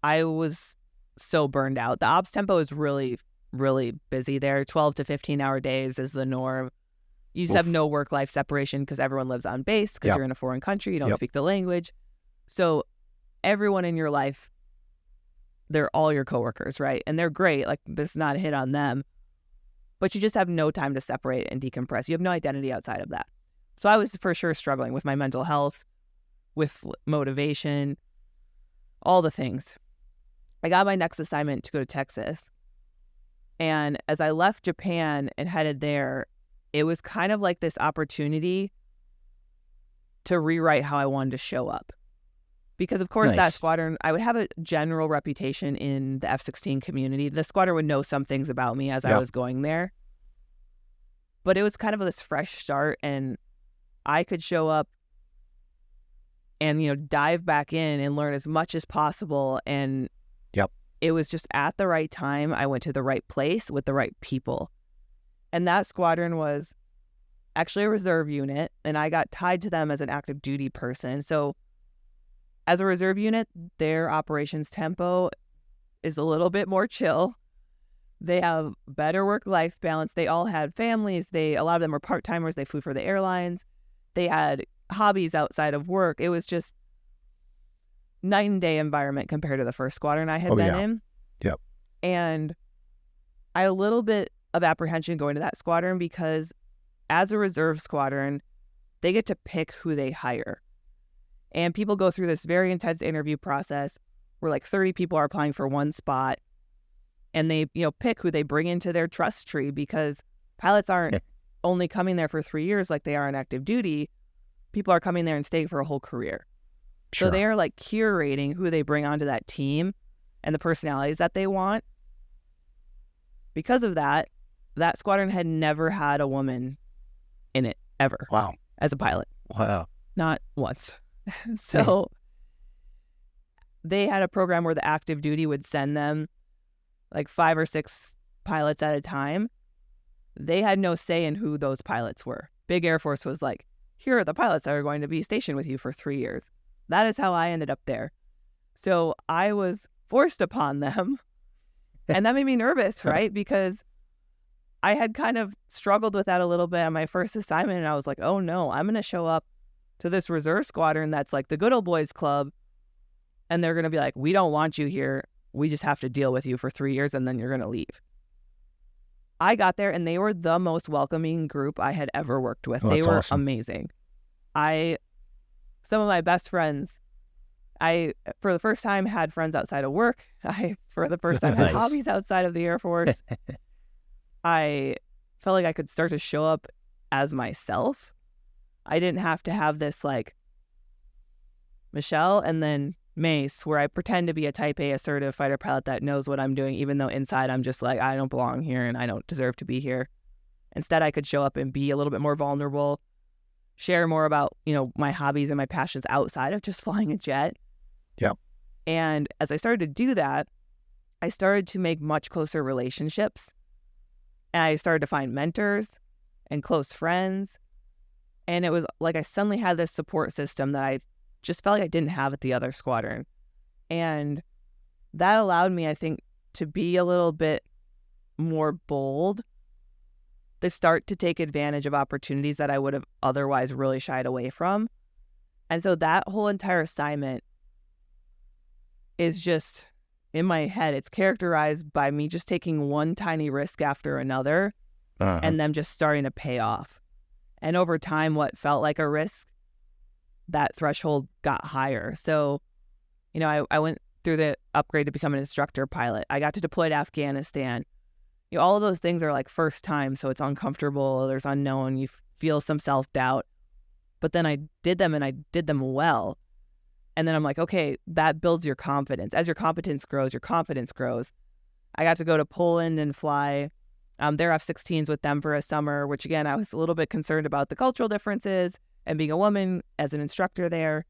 I was so burned out. The ops tempo is really, really busy there. 12 to 15-hour days is the norm. You just have no work-life separation because everyone lives on base because you're in a foreign country. You don't speak the language. So everyone in your life, they're all your coworkers, right? And they're great. Like, this is not a hit on them. But you just have no time to separate and decompress. You have no identity outside of that. So I was for sure struggling with my mental health, with motivation, all the things. I got my next assignment to go to Texas. And as I left Japan and headed there, it was kind of like this opportunity to rewrite how I wanted to show up. Because, of course, that squadron, I would have a general reputation in the F-16 community. The squadron would know some things about me as I was going there. But it was kind of this fresh start, and I could show up and, dive back in and learn as much as possible. And it was just at the right time. I went to the right place with the right people. And that squadron was actually a reserve unit, and I got tied to them as an active duty person. So as a reserve unit, their operations tempo is a little bit more chill. They have better work-life balance. They all had families. A lot of them were part-timers. They flew for the airlines. They had hobbies outside of work. It was just night and day environment compared to the first squadron I had been in. Yep. And I had a little bit of apprehension going to that squadron because as a reserve squadron, they get to pick who they hire. And people go through this very intense interview process where like 30 people are applying for one spot, and they, pick who they bring into their trust tree, because pilots aren't only coming there for 3 years like they are on active duty. People are coming there and staying for a whole career. Sure. So they are like curating who they bring onto that team and the personalities that they want. Because of that, that squadron had never had a woman in it ever. Wow. As a pilot. Wow. Not once. So they had a program where the active duty would send them like 5 or 6 pilots at a time. They had no say in who those pilots were. Big Air Force was like, here are the pilots that are going to be stationed with you for 3 years. That is how I ended up there. So I was forced upon them. And that made me nervous, right? Because I had kind of struggled with that a little bit on my first assignment. And I was like, oh no, I'm going to show up to this reserve squadron that's like the good old boys club. And they're going to be like, we don't want you here. We just have to deal with you for 3 years and then you're going to leave. I got there and they were the most welcoming group I had ever worked with. They were awesome. Amazing. Some of my best friends, I, for the first time, had friends outside of work. I, for the first time, had hobbies outside of the Air Force. I felt like I could start to show up as myself. I didn't have to have this like Michelle and then MACE, where I pretend to be a Type A assertive fighter pilot that knows what I'm doing, even though inside I'm just like, I don't belong here and I don't deserve to be here. Instead, I could show up and be a little bit more vulnerable, share more about, my hobbies and my passions outside of just flying a jet. Yep. And as I started to do that, I started to make much closer relationships. And I started to find mentors and close friends. And it was like I suddenly had this support system that I just felt like I didn't have at the other squadron. And that allowed me, I think, to be a little bit more bold they start to take advantage of opportunities that I would have otherwise really shied away from. And so that whole entire assignment is just in my head. It's characterized by me just taking one tiny risk after another and them just starting to pay off. And over time, what felt like a risk, that threshold got higher. So, you know, I went through the upgrade to become an instructor pilot. I got to deploy to Afghanistan. You know, all of those things are like first time, so it's uncomfortable, there's unknown, you feel some self-doubt. But then I did them and I did them well. And then I'm like, okay, that builds your confidence. As your competence grows, your confidence grows. I got to go to Poland and fly their F-16s with them for a summer, which again, I was a little bit concerned about the cultural differences and being a woman as an instructor there.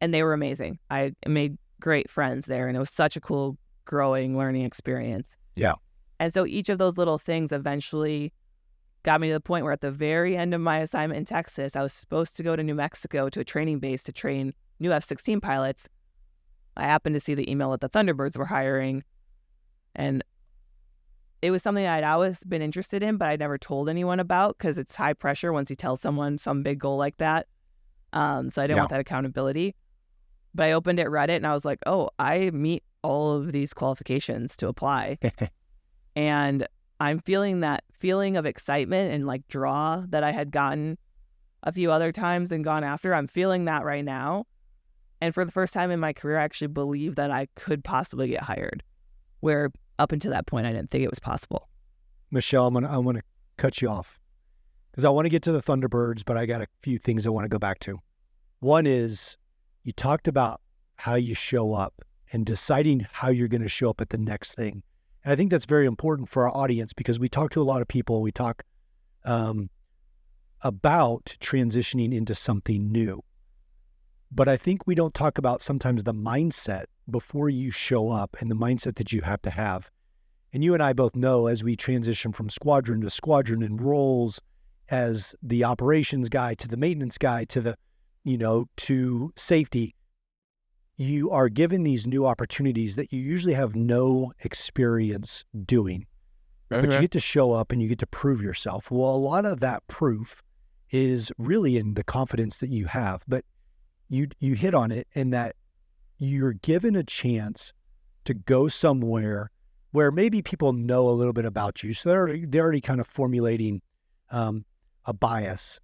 And they were amazing. I made great friends there, and it was such a cool, growing, learning experience. Yeah. And so each of those little things eventually got me to the point where at the very end of my assignment in Texas, I was supposed to go to New Mexico to a training base to train new F-16 pilots. I happened to see the email that the Thunderbirds were hiring, and it was something I'd always been interested in, but I'd never told anyone about because it's high pressure once you tell someone some big goal like that. So I didn't want that accountability. But I opened it, read it, and I was like, oh, I meet all of these qualifications to apply. And I'm feeling that feeling of excitement and like draw that I had gotten a few other times and gone after. I'm feeling that right now. And for the first time in my career, I actually believe that I could possibly get hired, where up until that point, I didn't think it was possible. Michelle, I want to cut you off because I want to get to the Thunderbirds, but I got a few things I want to go back to. One is you talked about how you show up and deciding how you're going to show up at the next thing. And I think that's very important for our audience because we talk to a lot of people. We talk about transitioning into something new. But I think we don't talk about sometimes the mindset before you show up and the mindset that you have to have. And you and I both know as we transition from squadron to squadron and roles as the operations guy to the maintenance guy to the, to safety, you are given these new opportunities that you usually have no experience doing. But you get to show up and you get to prove yourself. Well, a lot of that proof is really in the confidence that you have. But you hit on it in that you're given a chance to go somewhere where maybe people know a little bit about you. So they're already kind of formulating a bias.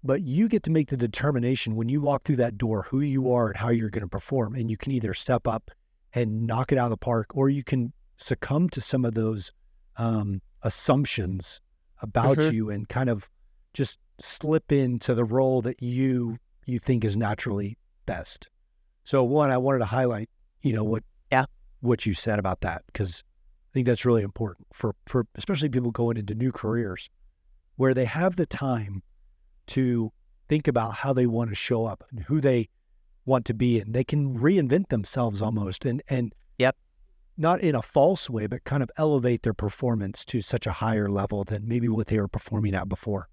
But you get to make the determination when you walk through that door, who you are and how you're going to perform. And you can either step up and knock it out of the park, or you can succumb to some of those assumptions about you and kind of just slip into the role that you think is naturally best. So one, I wanted to highlight, what you said about that, because I think that's really important for especially people going into new careers where they have the time to think about how they want to show up and who they want to be, and they can reinvent themselves almost and not in a false way, but kind of elevate their performance to such a higher level than maybe what they were performing at before.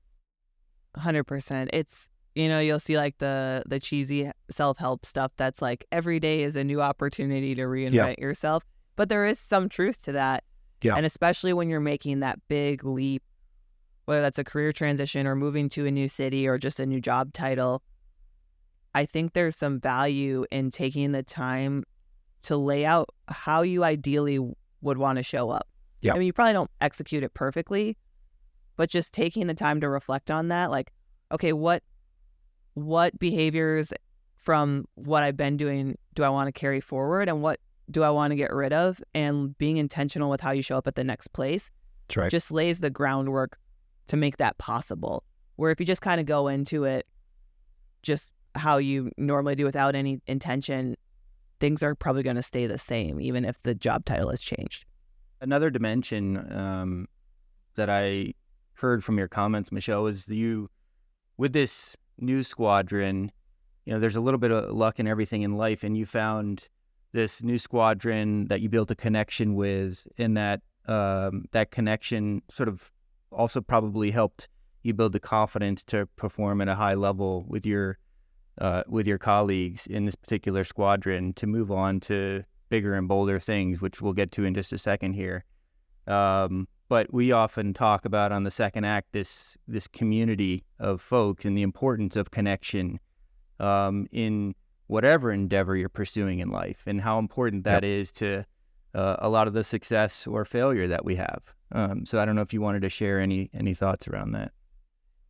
100%. It's, you'll see like the cheesy self-help stuff that's like every day is a new opportunity to reinvent yourself. But there is some truth to that. Yeah. And especially when you're making that big leap, whether that's a career transition or moving to a new city or just a new job title, I think there's some value in taking the time to lay out how you ideally would want to show up. Yeah. I mean, you probably don't execute it perfectly, but just taking the time to reflect on that, like, okay, what behaviors from what I've been doing do I want to carry forward, and what do I want to get rid of? And being intentional with how you show up at the next place That's right. just lays the groundwork to make that possible. Where if you just kind of go into it just how you normally do without any intention, things are probably going to stay the same, even if the job title has changed. Another dimension that I heard from your comments, Michelle, is with this new squadron, there's a little bit of luck in everything in life, and you found this new squadron that you built a connection with, and that connection sort of also probably helped you build the confidence to perform at a high level with your colleagues in this particular squadron to move on to bigger and bolder things, which we'll get to in just a second here. but we often talk about on the second act this community of folks and the importance of connection in whatever endeavor you're pursuing in life, and how important that is to a lot of the success or failure that we have. So I don't know if you wanted to share any thoughts around that.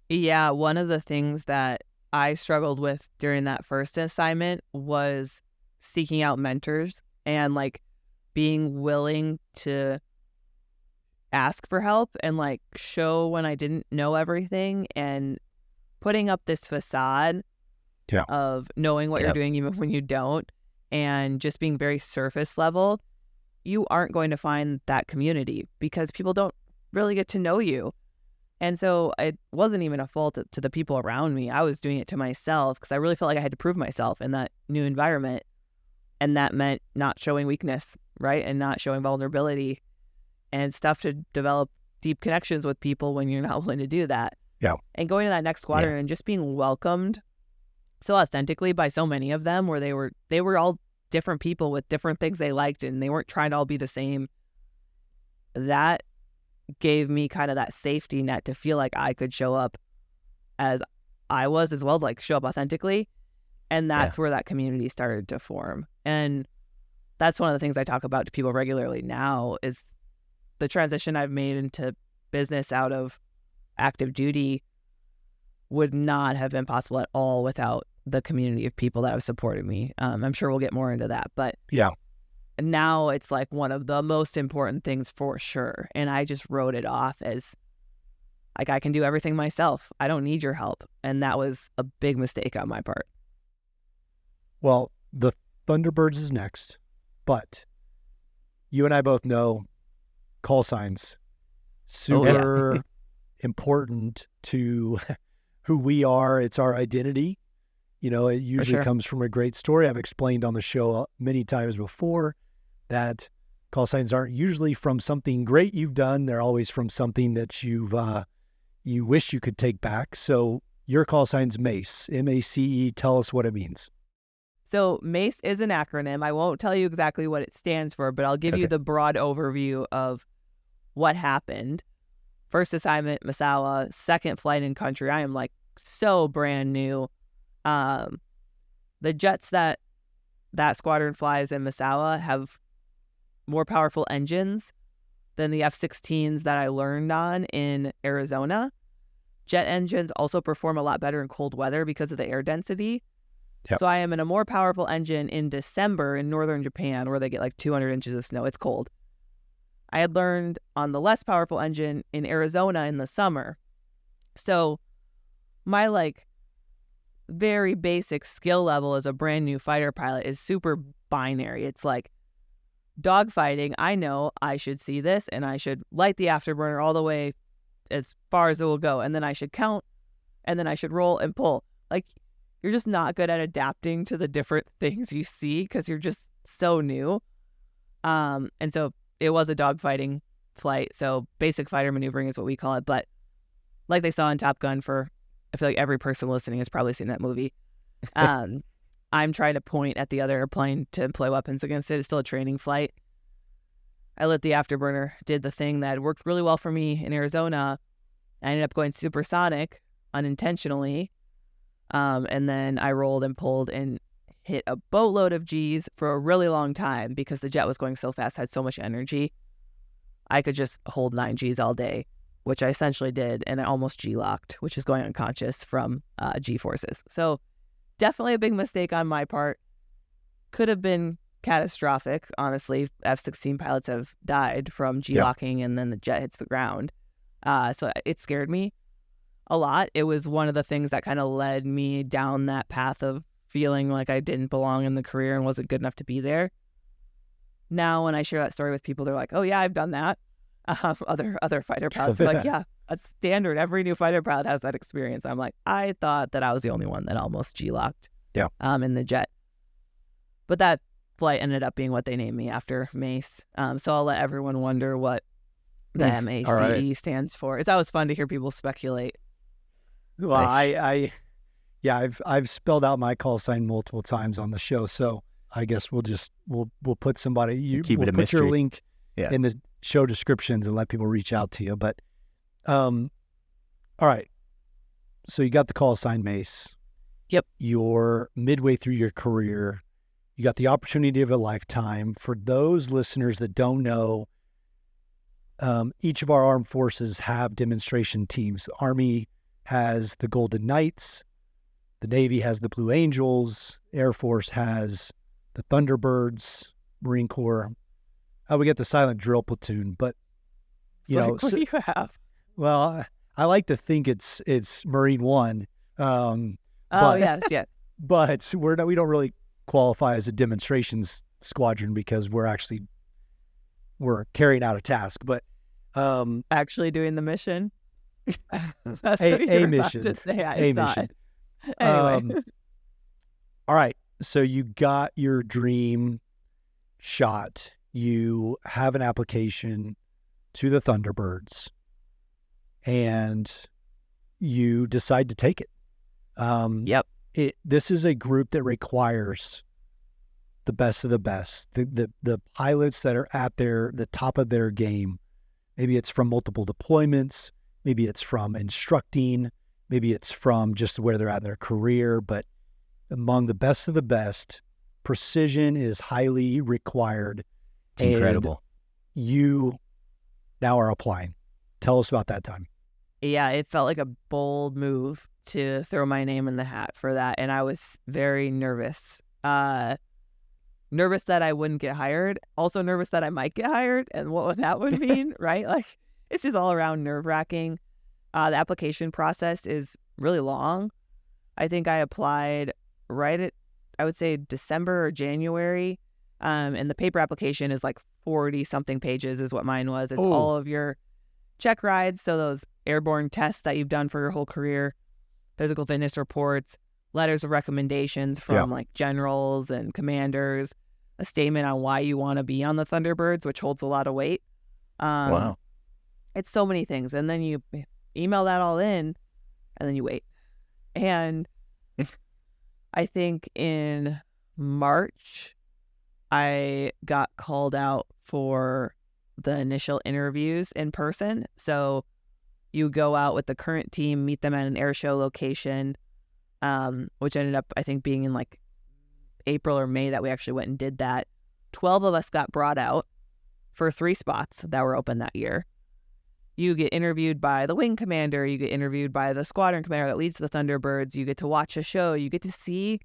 Yeah, one of the things that I struggled with during that first assignment was seeking out mentors and like being willing to ask for help and like show when I didn't know everything, and putting up this facade of knowing what you're doing even when you don't, and just being very surface level. You aren't going to find that community because people don't really get to know you. And so it wasn't even a fault to the people around me. I was doing it to myself because I really felt like I had to prove myself in that new environment. And that meant not showing weakness, right? And not showing vulnerability and stuff to develop deep connections with people when you're not willing to do that. Yeah. And going to that next squadron and just being welcomed so authentically by so many of them, where they were all different people with different things they liked, and they weren't trying to all be the same. That gave me kind of that safety net to feel like I could show up as I was as well, like show up authentically. And that's where that community started to form. And that's one of the things I talk about to people regularly now is the transition I've made into business out of active duty would not have been possible at all without the community of people that have supported me. I'm sure we'll get more into that, but now it's like one of the most important things for sure. And I just wrote it off as like, I can do everything myself. I don't need your help. And that was a big mistake on my part. Well, the Thunderbirds is next, but you and I both know call signs, super important to who we are. It's our identity. You know, it usually comes from a great story. I've explained on the show many times before that call signs aren't usually from something great you've done. They're always from something that you wish you could take back. So your call sign's MACE, M-A-C-E. Tell us what it means. So MACE is an acronym. I won't tell you exactly what it stands for, but I'll give you the broad overview of what happened. First assignment, Misawa. Second flight in country. I am like so brand new. The jets that squadron flies in Misawa have more powerful engines than the F-16s that I learned on in Arizona. Jet engines also perform a lot better in cold weather because of the air density. So I am in a more powerful engine in December in northern Japan, where they get like 200 inches of snow. It's cold. I had learned on the less powerful engine in Arizona in the summer. So my like very basic skill level as a brand new fighter pilot is super binary. It's like dogfighting. I know I should see this and I should light the afterburner all the way as far as it will go. And then I should count, and then I should roll and pull. Like, you're just not good at adapting to the different things you see because you're just so new. And so it was a dogfighting flight. So basic fighter maneuvering is what we call it. But like they saw in Top Gun, I feel like every person listening has probably seen that movie. I'm trying to point at the other airplane to employ weapons against it. It's still a training flight. I lit the afterburner, did the thing that worked really well for me in Arizona. I ended up going supersonic unintentionally. And then I rolled and pulled and hit a boatload of G's for a really long time because the jet was going so fast, had so much energy. I could just hold 9 G's all day, which I essentially did, and I almost G-locked, which is going unconscious from G-forces. So definitely a big mistake on my part. Could have been catastrophic, honestly. F-16 pilots have died from G-locking and then the jet hits the ground. So it scared me a lot. It was one of the things that kind of led me down that path of feeling like I didn't belong in the career and wasn't good enough to be there. Now, when I share that story with people, they're like, oh yeah, I've done that. Other fighter pilots are like, yeah, that's standard. Every new fighter pilot has that experience. I'm like, I thought that I was the only one that almost G-locked in the jet. But that flight ended up being what they named me after, MACE. So I'll let everyone wonder what the MACE stands for. It's always fun to hear people speculate. Well, I've spelled out my call sign multiple times on the show, so I guess we'll put somebody. We'll put your link in the show descriptions and let people reach out to you. But, all right. So you got the call sign MACE. Yep. You're midway through your career. You got the opportunity of a lifetime. For those listeners that don't know, each of our armed forces have demonstration teams. The Army has the Golden Knights. The Navy has the Blue Angels. Air Force has the Thunderbirds. Marine Corps. We get the Silent Drill Platoon. But, What do you have? Well, I like to think it's Marine One. Yes. But we don't really qualify as a demonstrations squadron because we're carrying out a task. But Actually doing the mission. That's a what you're about mission. to say. I A saw mission. it. Anyway, All right. So you got your dream shot. You have an application to the Thunderbirds, and you decide to take it. Yep. This is a group that requires the best of the best. The pilots that are at the top of their game. Maybe it's from multiple deployments. Maybe it's from instructing. Maybe it's from just where they're at in their career. But among the best of the best, precision is highly required. It's incredible. You now are applying. Tell us about that time. Yeah, it felt like a bold move to throw my name in the hat for that. And I was very nervous. Nervous that I wouldn't get hired. Also nervous that I might get hired and what that would mean, right? Like, it's just all around nerve-wracking. The application process is really long. I think I applied I would say December or January. And the paper application is like 40-something pages is what mine was. It's all of your check rides, so those airborne tests that you've done for your whole career, physical fitness reports, letters of recommendations from like generals and commanders, a statement on why you want to be on the Thunderbirds, which holds a lot of weight. Wow. It's so many things. And then you email that all in, and then you wait. And I think in March, I got called out for the initial interviews in person. So you go out with the current team, meet them at an air show location, which ended up, I think, being in like April or May that we actually went and did that. 12 of us got brought out for 3 spots that were open that year. You get interviewed by the wing commander. You get interviewed by the squadron commander that leads the Thunderbirds. You get to watch a show. You get to see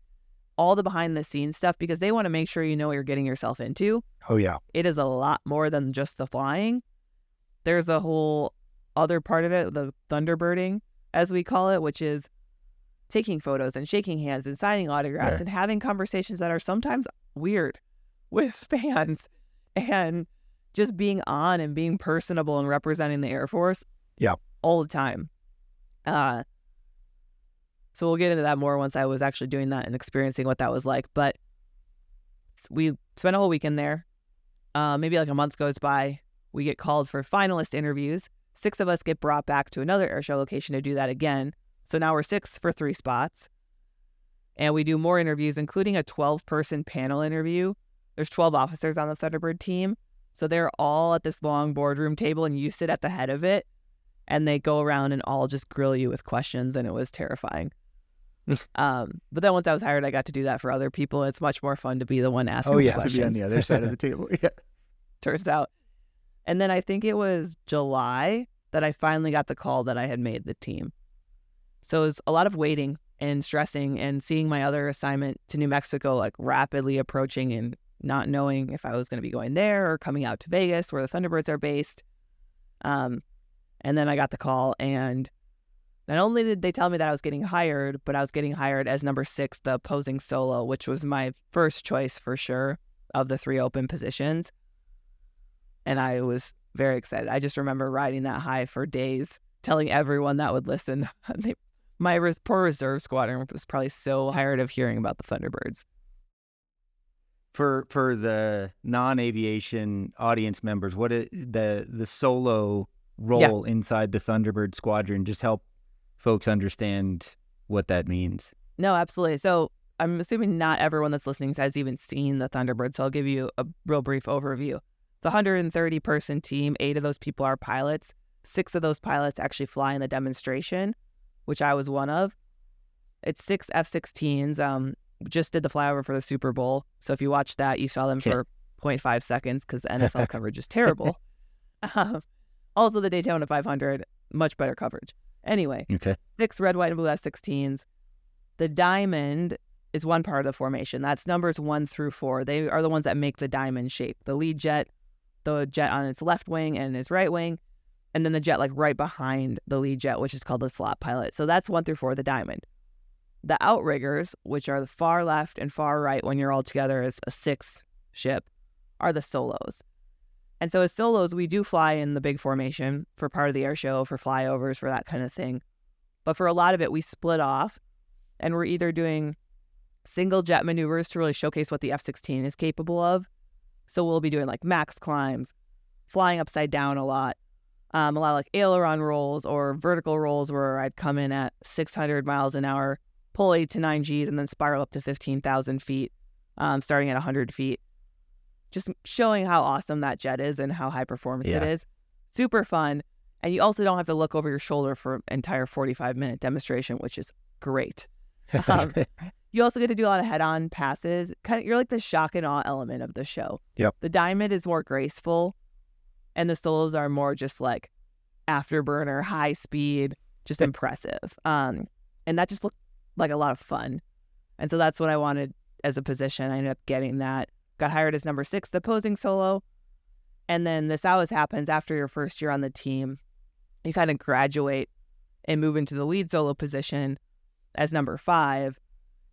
all the behind the scenes stuff because they want to make sure you know what you're getting yourself into. Oh, yeah. It is a lot more than just the flying. There's a whole other part of it, the Thunderbirding, as we call it, which is taking photos and shaking hands and signing autographs and having conversations that are sometimes weird with fans and just being on and being personable and representing the Air Force all the time. So we'll get into that more once I was actually doing that and experiencing what that was like. But we spent a whole weekend there. Maybe like a month goes by. We get called for finalist interviews. 6 of us get brought back to another airshow location to do that again. So now we're 6 for 3 spots. And we do more interviews, including a 12-person panel interview. There's 12 officers on the Thunderbird team. So they're all at this long boardroom table, and you sit at the head of it. And they go around and all just grill you with questions, and it was terrifying. But then once I was hired, I got to do that for other people. It's much more fun to be the one asking the questions. To be on the other side of the table. Yeah. Turns out. And then I think it was July that I finally got the call that I had made the team. So it was a lot of waiting and stressing and seeing my other assignment to New Mexico like rapidly approaching and not knowing if I was going to be going there or coming out to Vegas where the Thunderbirds are based. And then I got the call, and not only did they tell me that I was getting hired, but I was getting hired as number 6, the opposing solo, which was my first choice for sure of the 3 open positions. And I was very excited. I just remember riding that high for days, telling everyone that would listen. My poor reserve squadron was probably so tired of hearing about the Thunderbirds. For the non-aviation audience members, what is the solo role inside the Thunderbird squadron? Just help folks understand what that means. No, absolutely. So I'm assuming not everyone that's listening has even seen the Thunderbird, so I'll give you a real brief overview. It's a 130-person team. 8 of those people are pilots. 6 of those pilots actually fly in the demonstration, which I was one of. It's 6 F-16s. Just did the flyover for the Super Bowl. So if you watched that, you saw them for 0.5 seconds because the NFL coverage is terrible. Also, the Daytona 500, much better coverage. Anyway, 6 red, white, and blue F-16s. The diamond is one part of the formation. That's numbers 1 through 4. They are the ones that make the diamond shape. The lead jet, the jet on its left wing and its right wing, and then the jet like right behind the lead jet, which is called the slot pilot. So that's 1 through 4, the diamond. The outriggers, which are the far left and far right when you're all together as a 6 ship, are the solos. And so as solos, we do fly in the big formation for part of the air show, for flyovers, for that kind of thing. But for a lot of it, we split off, and we're either doing single jet maneuvers to really showcase what the F-16 is capable of. So we'll be doing like max climbs, flying upside down a lot of like aileron rolls or vertical rolls where I'd come in at 600 miles an hour, pull 8 to 9 Gs, and then spiral up to 15,000 feet, starting at 100 feet. Just showing how awesome that jet is and how high performance it is. Super fun. And you also don't have to look over your shoulder for an entire 45-minute demonstration, which is great. You also get to do a lot of head-on passes. You're like the shock and awe element of the show. Yep. The diamond is more graceful, and the solos are more just like afterburner, high speed, just impressive. And that just looked like a lot of fun. And so that's what I wanted as a position. I ended up getting that. Got hired as number 6, the posing solo. And then this always happens after your first year on the team. You kind of graduate and move into the lead solo position as number 5.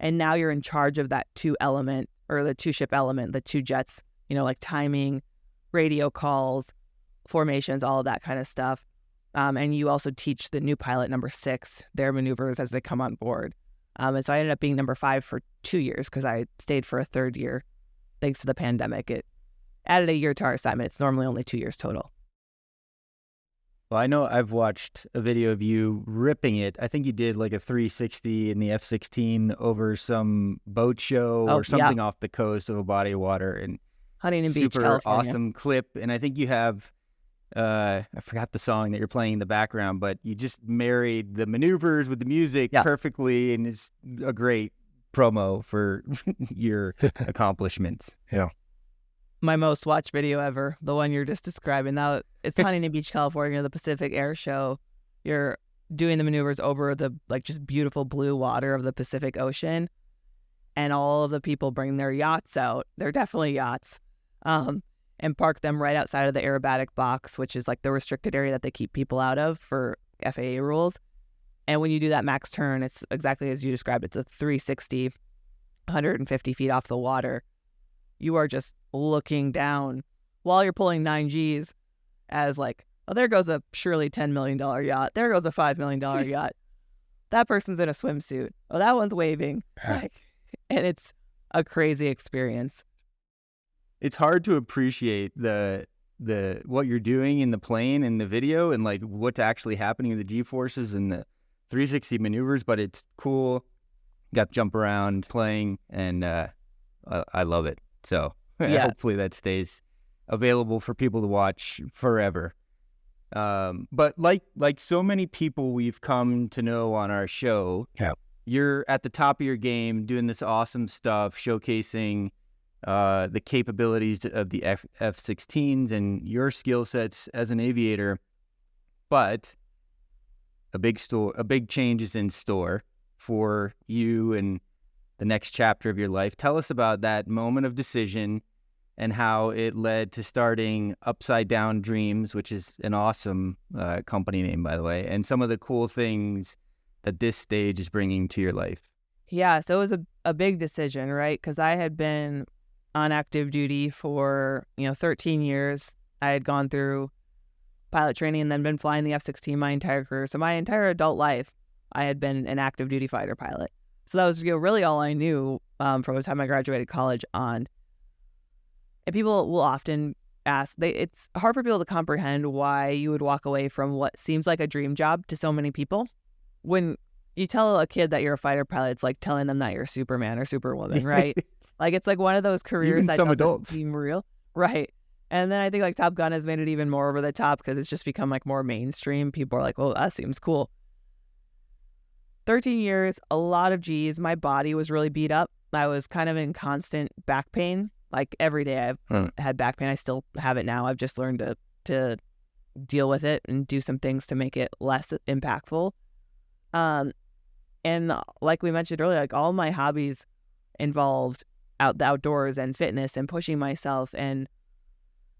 And now you're in charge of that 2 element, or the 2 ship element, the 2 jets, like timing, radio calls, formations, all of that kind of stuff. And you also teach the new pilot, number 6, their maneuvers as they come on board. And so I ended up being number 5 for 2 years because I stayed for a 3rd year. Thanks to the pandemic, it added a year to our assignment. It's normally only 2 years total. Well, I know I've watched a video of you ripping it. I think you did like a 360 in the F-16 over some boat show or something off the coast of a body of water. And Huntington Beach, super California. Awesome clip. And I think you have, I forgot the song that you're playing in the background, but you just married the maneuvers with the music perfectly. And it's a great promo for your accomplishments. Yeah. My most watched video ever, the one you're just describing. Now it's Huntington Beach, California, the Pacific Air Show. You're doing the maneuvers over the just beautiful blue water of the Pacific Ocean, and all of the people bring their yachts out. They're definitely yachts, and park them right outside of the aerobatic box, which is like the restricted area that they keep people out of for FAA rules. And when you do that max turn, it's exactly as you described. It's a 360, 150 feet off the water. You are just looking down while you're pulling 9 Gs as like, oh, there goes a surely $10 million yacht. There goes a $5 million yacht. That person's in a swimsuit. Oh, that one's waving. And it's a crazy experience. It's hard to appreciate the what you're doing in the plane and the video and like what's actually happening in the G-forces and the 360 maneuvers, but it's cool. Got to jump around playing, and I love it. So hopefully that stays available for people to watch forever. But like so many people we've come to know on our show, you're at the top of your game doing this awesome stuff, showcasing the capabilities of the F-16s and your skill sets as an aviator. But a big change is in store for you and the next chapter of your life. Tell us about that moment of decision and how it led to starting Upside Down Dreams, which is an awesome company name, by the way, and some of the cool things that this stage is bringing to your life. Yeah, so it was a big decision, right? Because I had been on active duty for 13 years. I had gone through pilot training and then been flying the F-16 my entire career. So my entire adult life, I had been an active duty fighter pilot. So that was really all I knew from the time I graduated college on. And people will often ask, it's hard for people to comprehend why you would walk away from what seems like a dream job to so many people. When you tell a kid that you're a fighter pilot, it's like telling them that you're Superman or Superwoman, right? Like it's like one of those careers Even that some doesn't adults seem real. Right. And then I think like Top Gun has made it even more over the top because it's just become like more mainstream. People are like, oh, that seems cool. 13 years, a lot of G's. My body was really beat up. I was kind of in constant back pain. Like every day I've had back pain. I still have it now. I've just learned to deal with it and do some things to make it less impactful. And like we mentioned earlier, like all my hobbies involved the outdoors and fitness and pushing myself. And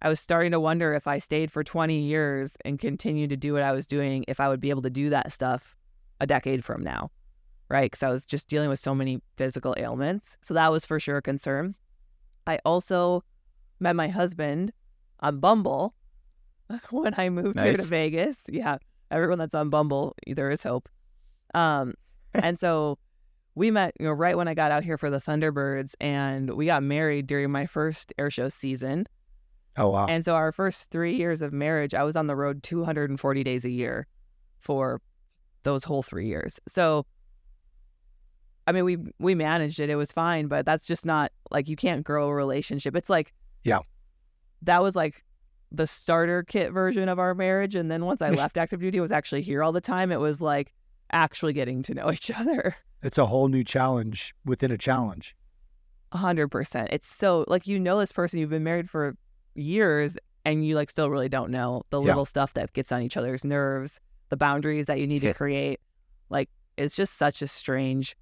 I was starting to wonder if I stayed for 20 years and continued to do what I was doing, if I would be able to do that stuff a decade from now, right? Because I was just dealing with so many physical ailments. So that was for sure a concern. I also met my husband on Bumble when I moved here to Vegas. Yeah, everyone that's on Bumble, there is hope. And so we met, right when I got out here for the Thunderbirds, and we got married during my first airshow season. Oh, wow. And so our first 3 years of marriage, I was on the road 240 days a year for those whole 3 years. So, I mean, we managed it. It was fine, but that's just not, like, you can't grow a relationship. It's like, yeah, that was like the starter kit version of our marriage. And then once I left active duty, I was actually here all the time. It was like actually getting to know each other. It's a whole new challenge within a challenge. 100%. It's so, like, this person you've been married for years and you like still really don't know the little stuff that gets on each other's nerves, the boundaries that you need to create. Like, it's just such a strange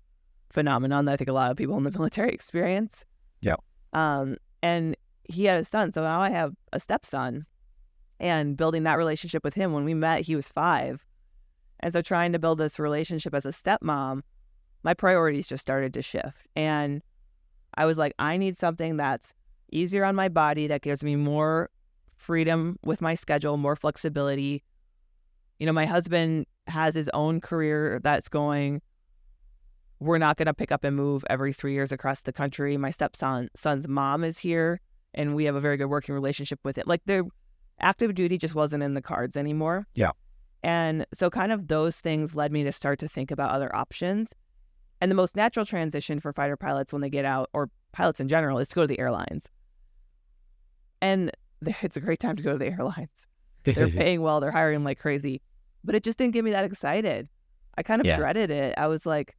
phenomenon that I think a lot of people in the military experience. Yeah. And he had a son, so now I have a stepson, and building that relationship with him. When we met, he was 5. And so trying to build this relationship as a stepmom, my priorities just started to shift. And I was like, I need something that's easier on my body, that gives me more freedom with my schedule, more flexibility. My husband has his own career that's going. We're not going to pick up and move every 3 years across the country. My stepson's mom is here, and we have a very good working relationship with it. Like, the active duty just wasn't in the cards anymore. Yeah. And so kind of those things led me to start to think about other options. And the most natural transition for fighter pilots when they get out, or pilots in general, is to go to the airlines. And it's a great time to go to the airlines. They're paying well. They're hiring like crazy. But it just didn't get me that excited. I kind of dreaded it. I was like,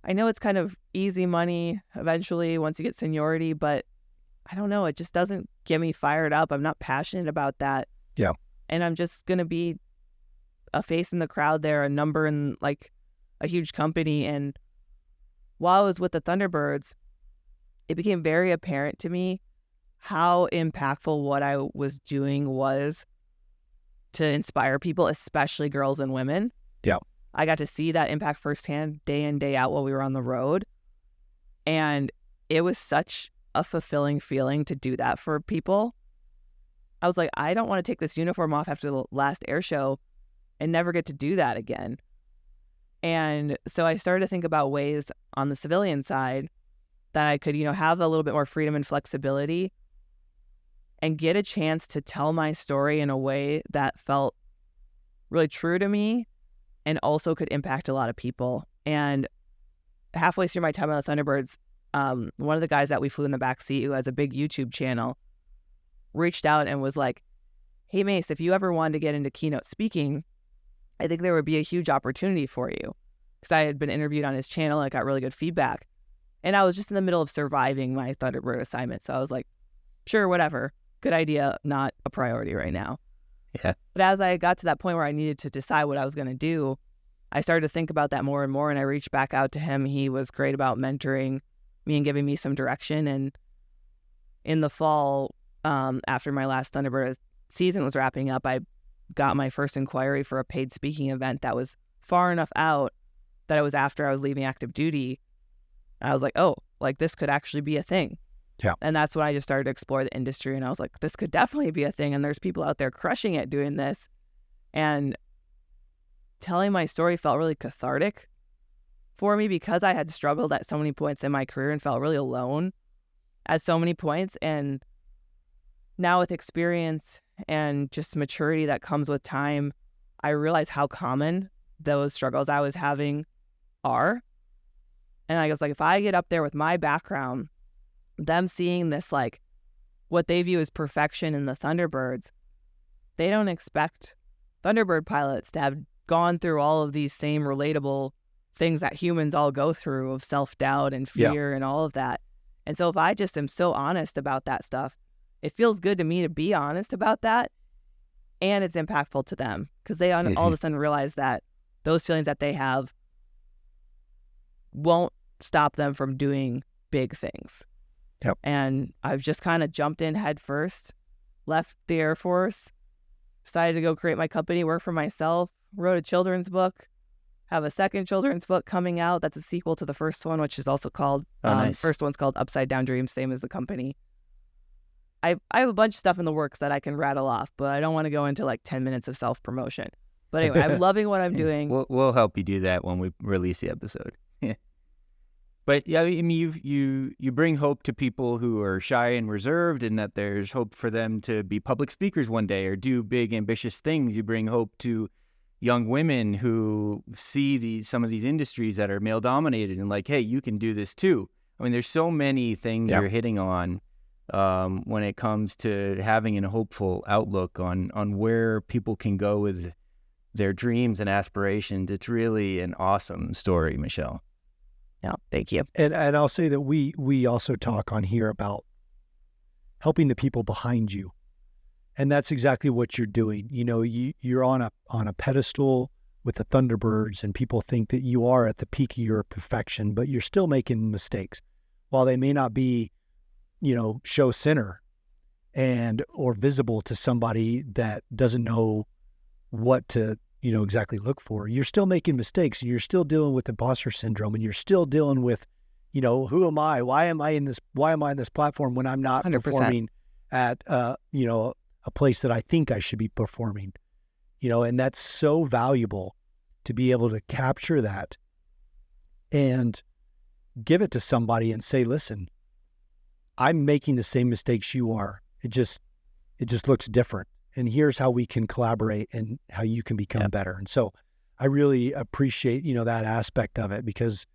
I know it's kind of easy money eventually once you get seniority, but I don't know. It just doesn't get me fired up. I'm not passionate about that. Yeah. And I'm just going to be a face in the crowd there, a number in like a huge company. And while I was with the Thunderbirds, it became very apparent to me how impactful what I was doing was to inspire people, especially girls and women. Yeah. I got to see that impact firsthand day in, day out while we were on the road. And it was such a fulfilling feeling to do that for people. I was like, I don't want to take this uniform off after the last air show and never get to do that again. And so I started to think about ways on the civilian side that I could, have a little bit more freedom and flexibility and get a chance to tell my story in a way that felt really true to me and also could impact a lot of people. And halfway through my time on the Thunderbirds, one of the guys that we flew in the back seat, who has a big YouTube channel, reached out and was like, hey, Mace, if you ever wanted to get into keynote speaking, I think there would be a huge opportunity for you. Because I had been interviewed on his channel and I got really good feedback. And I was just in the middle of surviving my Thunderbird assignment. So I was like, sure, whatever. Good idea, not a priority right now. Yeah. But as I got to that point where I needed to decide what I was going to do, I started to think about that more and more. And I reached back out to him. He was great about mentoring me and giving me some direction. And in the fall, after my last Thunderbird season was wrapping up, I got my first inquiry for a paid speaking event that was far enough out that it was after I was leaving active duty. And I was like, oh, like this could actually be a thing. Yeah. And that's when I just started to explore the industry. And I was like, this could definitely be a thing. And there's people out there crushing it doing this. And telling my story felt really cathartic for me because I had struggled at so many points in my career and felt really alone at so many points. And now with experience and just maturity that comes with time, I realize how common those struggles I was having are. And I was like, if I get up there with my background, them seeing this like what they view as perfection in the Thunderbirds, they don't expect Thunderbird pilots to have gone through all of these same relatable things that humans all go through of self-doubt and fear and all of that. And so if I just am so honest about that stuff, it feels good to me to be honest about that, and it's impactful to them because they all of a sudden realize that those feelings that they have won't stop them from doing big things. Yep. And I've just kind of jumped in head first, left the Air Force, decided to go create my company, work for myself, wrote a children's book, have a second children's book coming out. That's a sequel to the first one, which is also called, nice. First one's called Upside Down Dreams, same as the company. I have a bunch of stuff in the works that I can rattle off, but I don't want to go into like 10 minutes of self-promotion. But anyway, I'm loving what I'm doing. We'll help you do that when we release the episode. But yeah, I mean, you bring hope to people who are shy and reserved, and that there's hope for them to be public speakers one day or do big, ambitious things. You bring hope to young women who see some of these industries that are male dominated and like, hey, you can do this too. I mean, there's so many things you're hitting on when it comes to having a hopeful outlook on where people can go with their dreams and aspirations. It's really an awesome story, Michelle. No, thank you. And I'll say that we also talk on here about helping the people behind you. And that's exactly what you're doing. You know, you're on a pedestal with the Thunderbirds, and people think that you are at the peak of your perfection, but you're still making mistakes. While they may not be, you know, show center or visible to somebody that doesn't know what to, you know, exactly look for, you're still making mistakes, and you're still dealing with imposter syndrome, and you're still dealing with, you know, who am I? Why am I in this platform when I'm not 100%. performing at, you know, a place that I think I should be performing, you know, and that's so valuable to be able to capture that and give it to somebody and say, listen, I'm making the same mistakes you are. It just looks different. And here's how we can collaborate and how you can become better. And so I really appreciate, you know, that aspect of it, because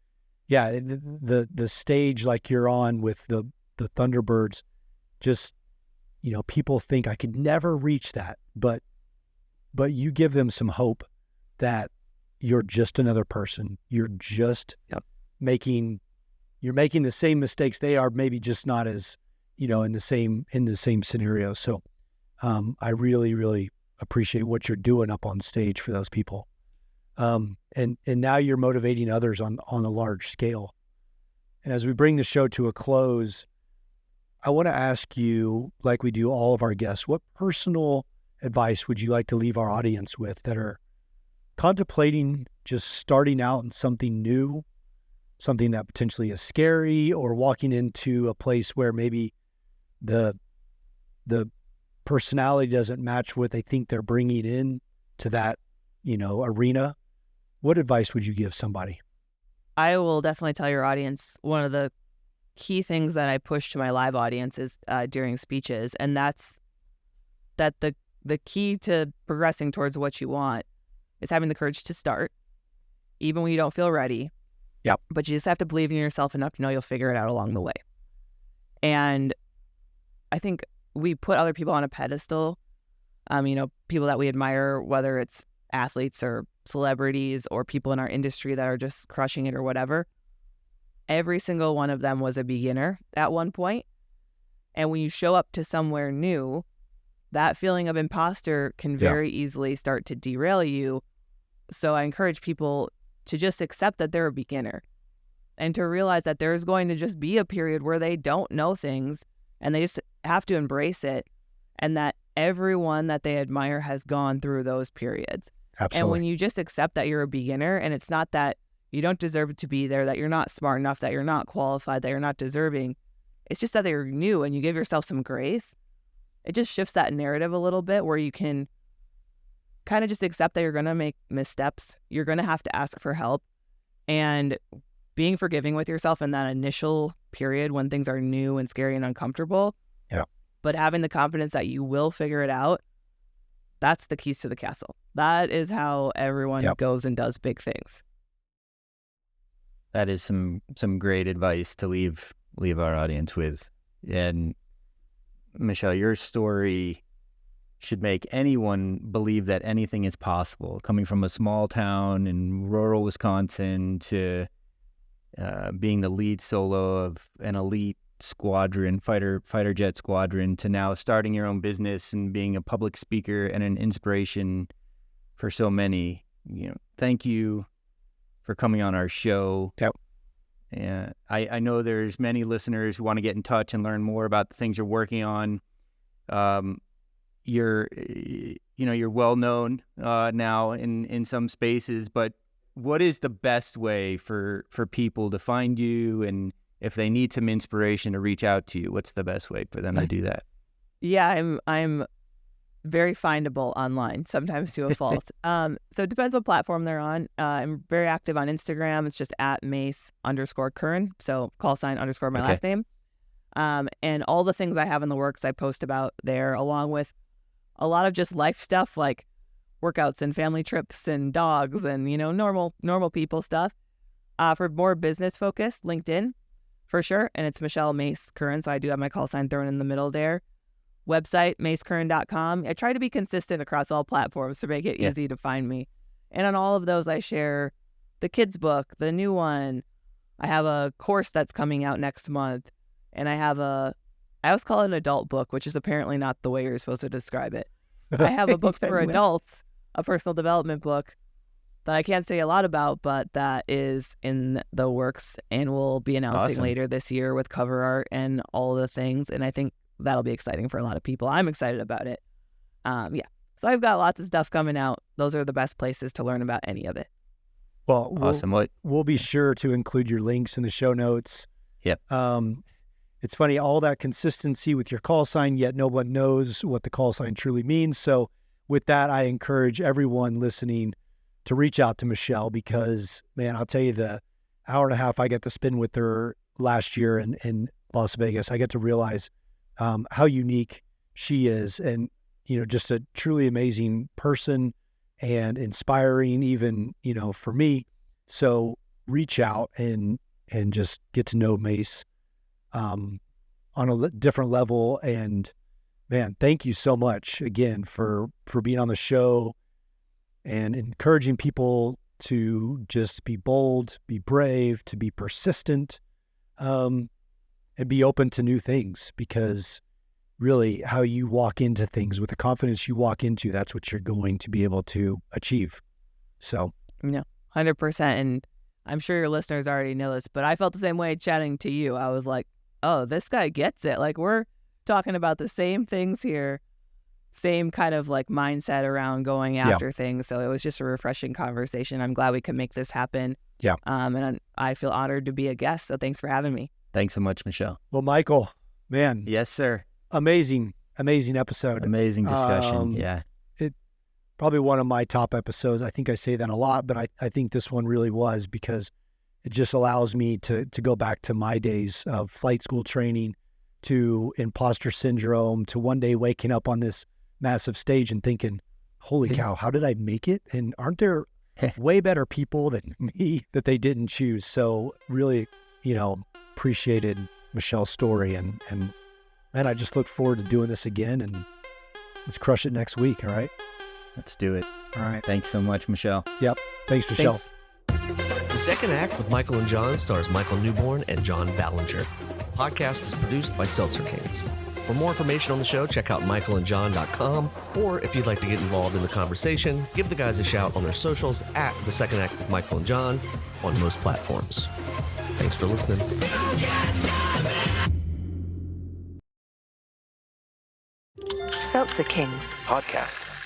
the stage like you're on with the Thunderbirds, just, you know, people think I could never reach that, but you give them some hope that you're just another person. You're just making the same mistakes they are, maybe just not as, you know, in the same scenario. So I really, really appreciate what you're doing up on stage for those people. And now you're motivating others on a large scale. And as we bring the show to a close, I want to ask you, like we do all of our guests, what personal advice would you like to leave our audience with that are contemplating just starting out in something new, something that potentially is scary, or walking into a place where maybe the personality doesn't match what they think they're bringing in to that, you know, arena? What advice would you give somebody? I will definitely tell your audience one of the key things that I push to my live audience is during speeches, and that's that the key to progressing towards what you want is having the courage to start, even when you don't feel ready. Yep. But you just have to believe in yourself enough to know you'll figure it out along the way. And I think we put other people on a pedestal, you know, people that we admire, whether it's athletes or celebrities or people in our industry that are just crushing it or whatever. Every single one of them was a beginner at one point. And when you show up to somewhere new, that feeling of imposter can very easily start to derail you. So I encourage people to just accept that they're a beginner and to realize that there's going to just be a period where they don't know things and they just have to embrace it, and that everyone that they admire has gone through those periods. Absolutely. And when you just accept that you're a beginner, and it's not that you don't deserve to be there, that you're not smart enough, that you're not qualified, that you're not deserving, it's just that you're new, and you give yourself some grace, it just shifts that narrative a little bit where you can kind of just accept that you're going to make missteps. You're going to have to ask for help, and being forgiving with yourself in that initial period when things are new and scary and uncomfortable. Yeah. But having the confidence that you will figure it out, that's the keys to the castle. That is how everyone goes and does big things. That is some great advice to leave our audience with. And Michelle, your story should make anyone believe that anything is possible. Coming from a small town in rural Wisconsin to being the lead solo of an elite squadron, fighter jet squadron, to now starting your own business and being a public speaker and an inspiration for so many. Thank you for coming on our show. Yep. And I know there's many listeners who want to get in touch and learn more about the things you're working on. You're well known now in some spaces, but what is the best way for people to find you, and if they need some inspiration to reach out to you, what's the best way for them to do that? Yeah, I'm very findable online, sometimes to a fault. So it depends what platform they're on. I'm very active on Instagram. It's just at @MACE_Curran. So _my last name. And all the things I have in the works, I post about there, along with a lot of just life stuff like workouts and family trips and dogs and, normal people stuff. For more business focused, LinkedIn for sure. And it's Michelle Mace Curran. So I do have my call sign thrown in the middle there. Website, macecurran.com. I try to be consistent across all platforms to make it easy to find me. And on all of those, I share the kids' book, the new one. I have a course that's coming out next month. And I always call it an adult book, which is apparently not the way you're supposed to describe it. I have a book for adults, a personal development book that I can't say a lot about, but that is in the works and we'll be announcing later this year with cover art and all of the things. And I think that'll be exciting for a lot of people. I'm excited about it. So I've got lots of stuff coming out. Those are the best places to learn about any of it. Well, awesome. We'll be sure to include your links in the show notes. Yep. It's funny, all that consistency with your call sign, yet no one knows what the call sign truly means. So with that, I encourage everyone listening to reach out to Michelle because, man, I'll tell you, the hour and a half I got to spend with her last year in Las Vegas, I get to realize how unique she is, and just a truly amazing person and inspiring, even for me. So reach out and just get to know Mace on a different level. And man, thank you so much again for being on the show and encouraging people to just be bold, be brave, to be persistent, and be open to new things, because really how you walk into things with the confidence you walk into, that's what you're going to be able to achieve. So, 100%. And I'm sure your listeners already know this, but I felt the same way chatting to you. I was like, oh, this guy gets it. Like, we're talking about the same things here, same kind of like mindset around going after things. So it was just a refreshing conversation. I'm glad we could make this happen. Yeah. And I feel honored to be a guest. So thanks for having me. Thanks so much, Michelle. Well, Michael, man. Yes, sir. Amazing episode. Amazing discussion. It probably one of my top episodes. I think I say that a lot, but I think this one really was, because it just allows me to go back to my days of flight school training, to imposter syndrome, to one day waking up on this massive stage and thinking, holy cow, how did I make it? And aren't there way better people than me that they didn't choose? So really, appreciated Michelle's story, and man, I just look forward to doing this again, and let's crush it next week. All right. Let's do it. All right. Thanks so much, Michelle. Yep. Thanks, Michelle. Thanks. The Second Act with Michael and John stars Michael Newborn and John Ballenger. The podcast is produced by Seltzer Kings. For more information on the show, check out michaelandjohn.com, or if you'd like to get involved in the conversation, give the guys a shout on their socials at The Second Act with Michael and John on most platforms. Thanks for listening. Seltzer Kings Podcasts.